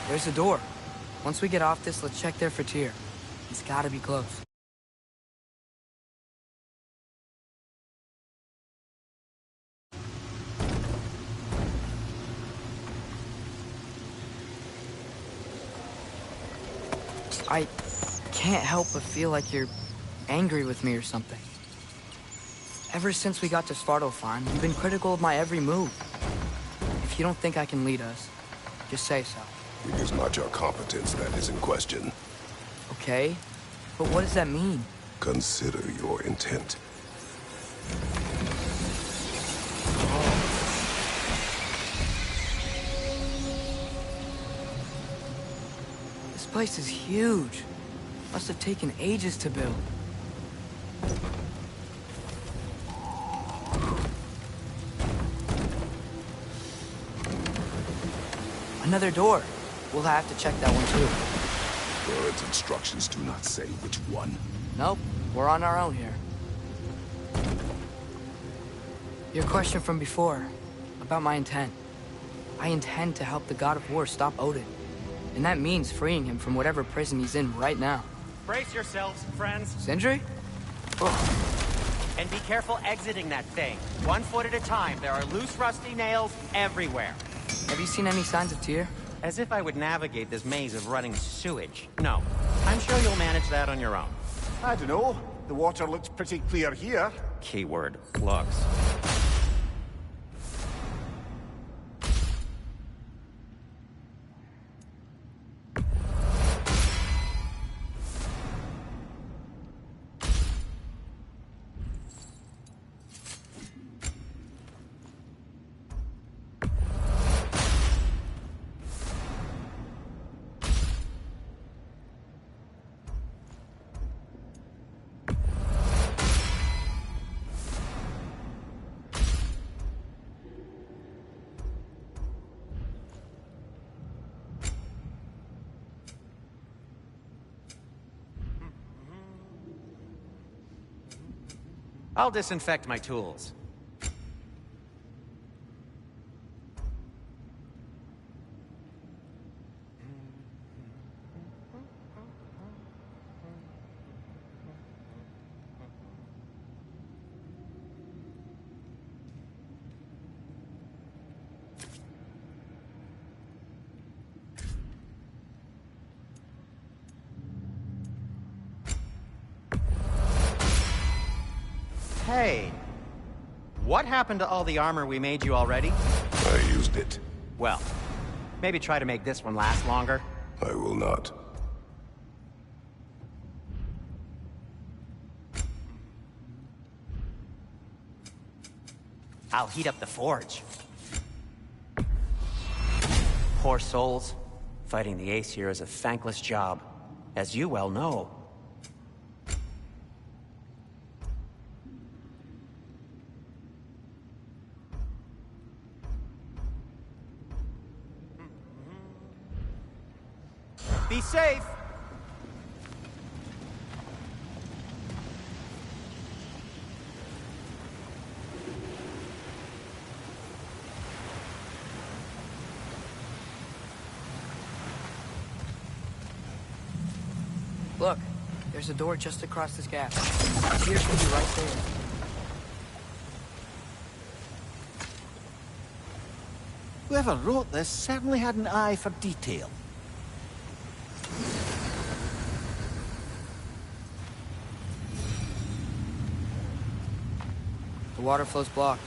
There's a door. Once we get off this, let's check there for Tyr. He's gotta be close. I can't help but feel like you're angry with me or something. Ever since we got to Svartalfheim, you've been critical of my every move. If you don't think I can lead us, just say so. It is not your competence that is in question. Okay, but what does that mean? Consider your intent. This place is huge. Must have taken ages to build. Another door. We'll have to check that one too. Bird's instructions do not say which one. Nope, we're on our own here. Your question from before, about my intent. I intend to help the God of War stop Odin. And that means freeing him from whatever prison he's in right now. Brace yourselves, friends. Sindri? And be careful exiting that thing. 1 foot at a time. There are loose, rusty nails everywhere. Have you seen any signs of Tyr? As if I would navigate this maze of running sewage. No. I'm sure you'll manage that on your own. I don't know. The water looks pretty clear here. Keyword, looks. I'll disinfect my tools. Hey, what happened to all the armor we made you already? I used it. Well, maybe try to make this one last longer. I will not. I'll heat up the forge. Poor souls. Fighting the Ace here is a thankless job, as you well know. Be safe! Look, there's a door just across this gap. Here should be right there. Whoever wrote this certainly had an eye for detail. The water flow's blocked.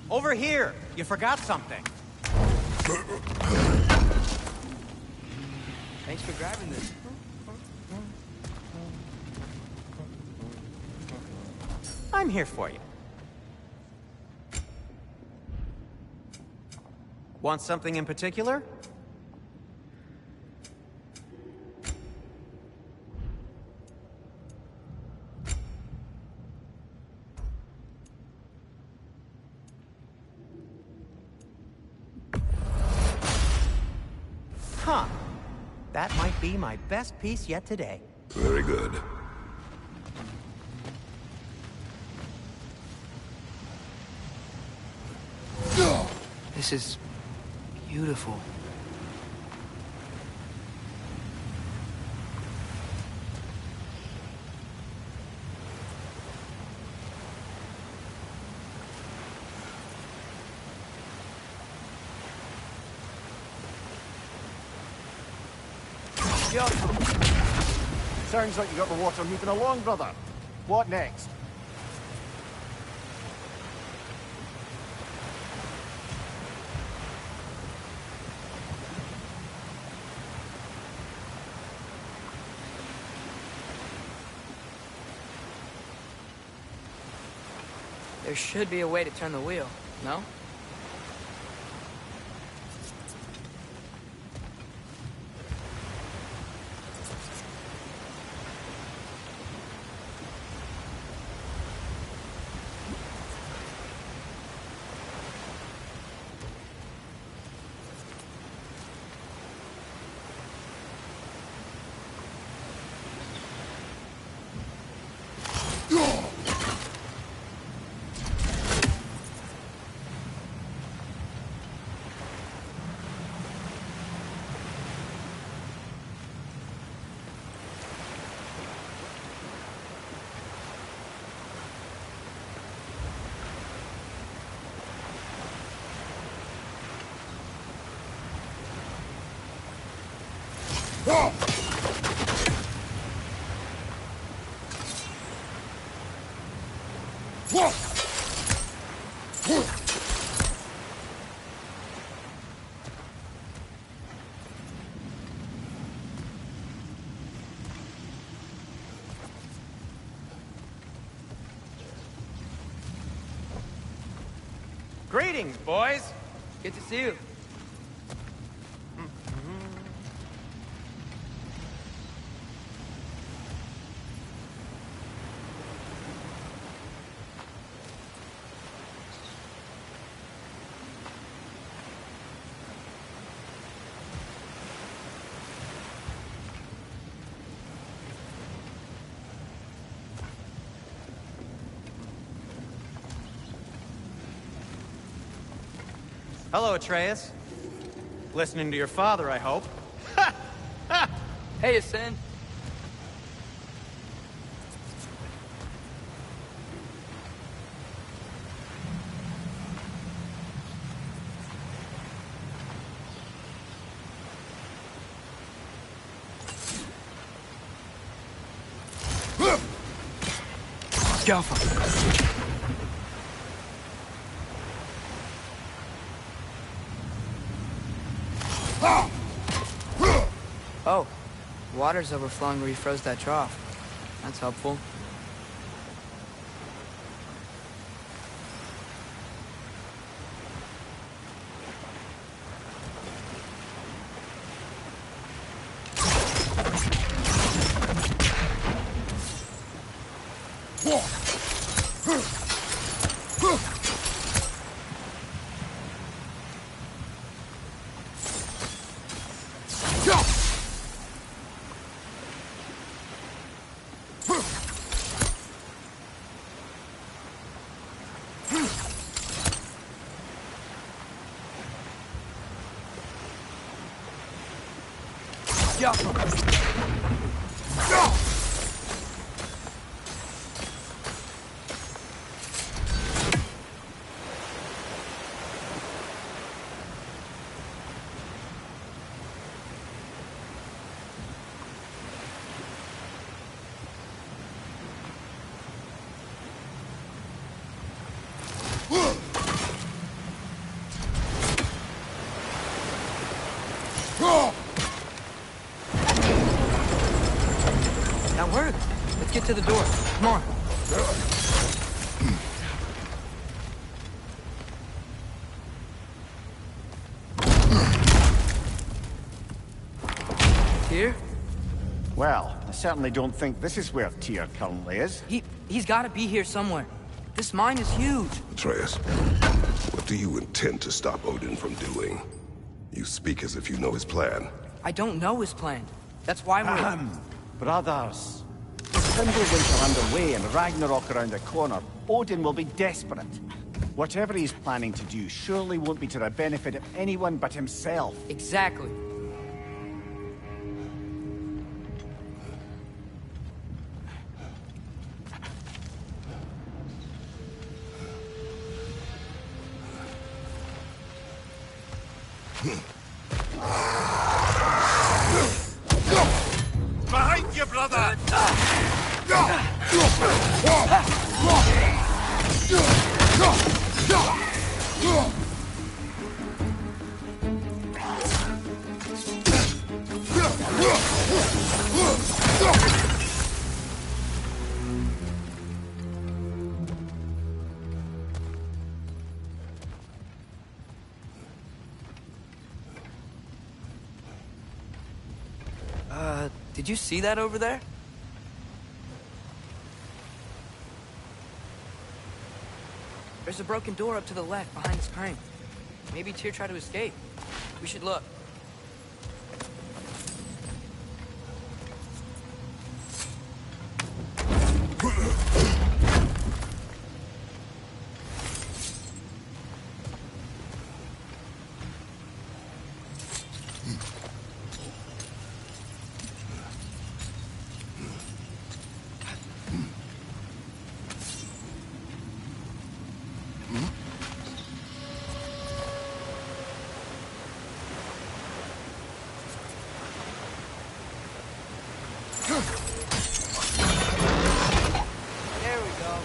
Over here! You forgot something. Thanks for grabbing this. I'm here for you. Want something in particular? Huh. That might be my best piece yet today. Very good. This is beautiful. Yo. Sounds like you got the water moving along, brother. What next? There should be a way to turn the wheel, no? Greetings, boys. Good to see you. Hello, Atreus. Listening to your father, I hope. Hey, Ascend. Galfa. Oh, water's overflowing where you froze that trough. That's helpful. That worked. Let's get to the door. Come on. Tyr? Well, I certainly don't think this is where Tyr currently is. He's gotta be here somewhere. This mine is huge. Atreus, what do you intend to stop Odin from doing? You speak as if you know his plan. I don't know his plan. That's why we're... Brothers. With Fimbulwinter underway and Ragnarok around the corner, Odin will be desperate. Whatever he's planning to do surely won't be to the benefit of anyone but himself. Exactly. Behind you, brother! Did you see that over there? There's a broken door up to the left behind this crane. Maybe Tyr tried to escape. We should look. I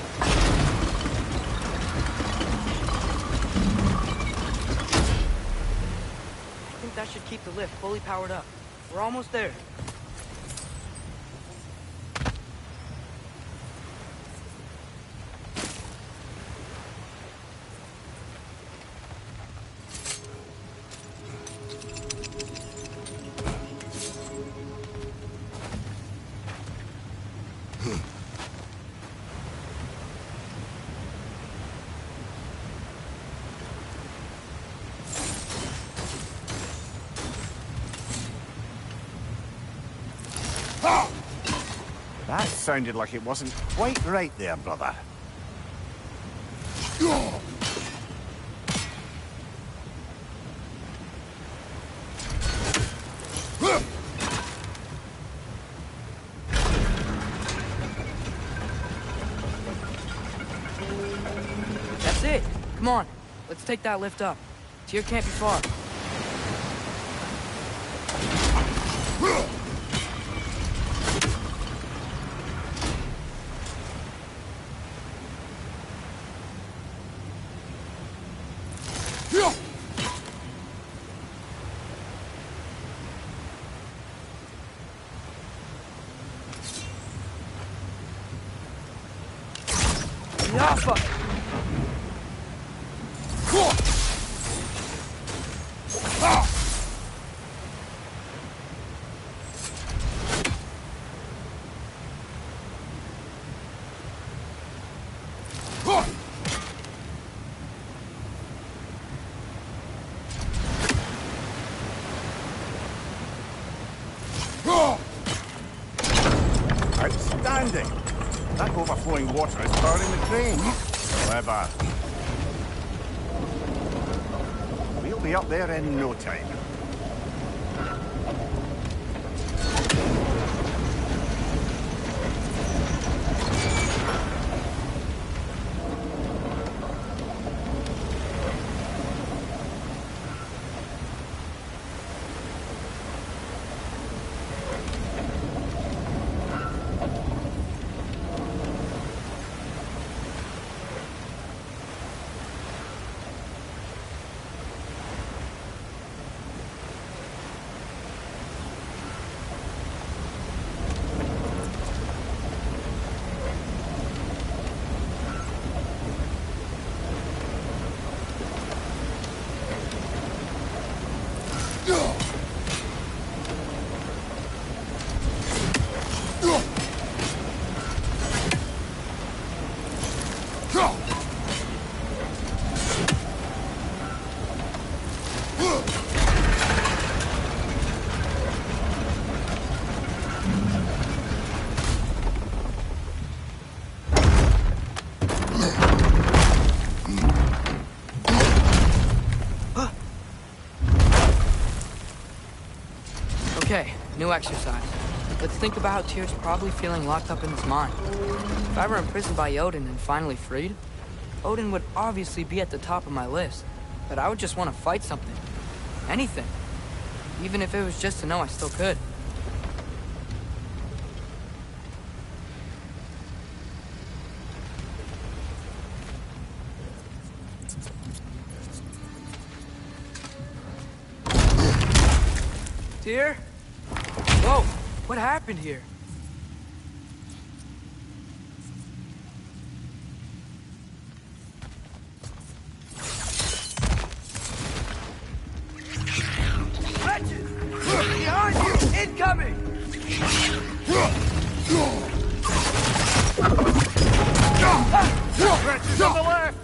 think that should keep the lift fully powered up. We're almost there. That sounded like it wasn't quite right there, brother. That's it. Come on. Let's take that lift up. Tyr can't be far. Yaffa! Outstanding! That overflowing water is powering the crane. Clever. We'll be up there in no time. Okay, new exercise. Let's think about how Tyr's probably feeling locked up in his mind. If I were imprisoned by Odin and finally freed, Odin would obviously be at the top of my list. But I would just want to fight something. Anything. Even if it was just to know I still could. Tyr? Whoa, what happened here? Wretches! Behind you! Incoming! Wretches on the left!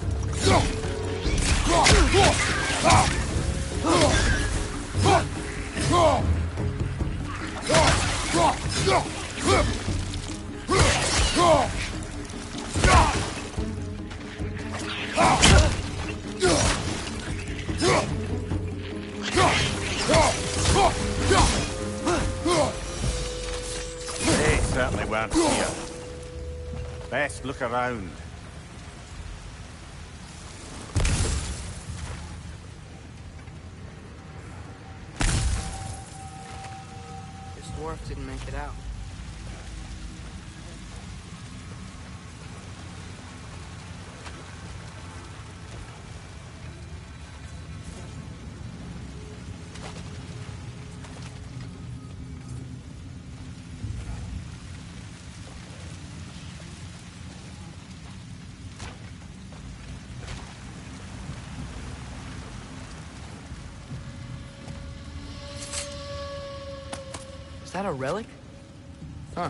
They certainly weren't here. Best look around. This dwarf didn't make it out. Is that a relic? Huh.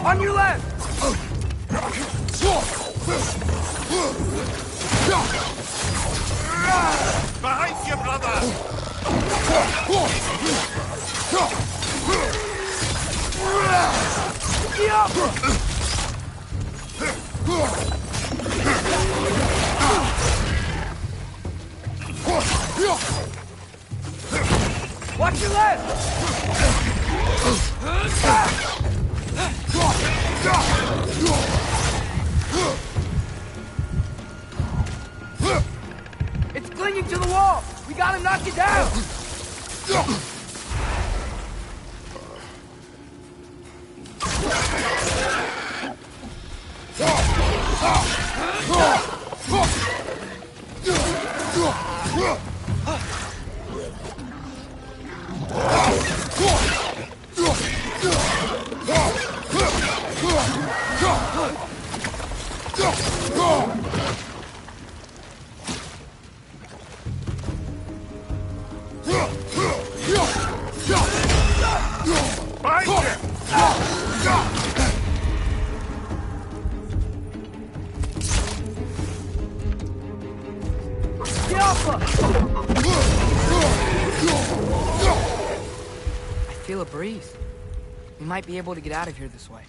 On your left! Behind you, brother! Watch your left! It's clinging to the wall! We gotta knock it down! I feel a breeze. We might be able to get out of here this way.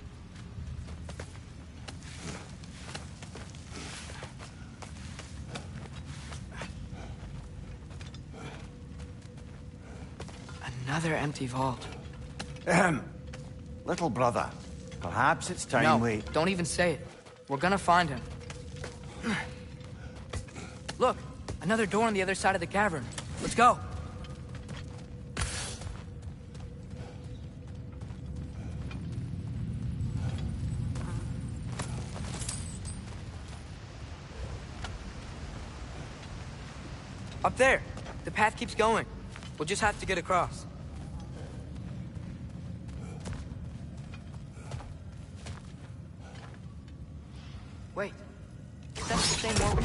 Another empty vault. Little brother, perhaps it's time we... No, don't even say it. We're gonna find him. Look, another door on the other side of the cavern. Let's go. Up there. The path keeps going. We'll just have to get across. Wait. Is that the same one we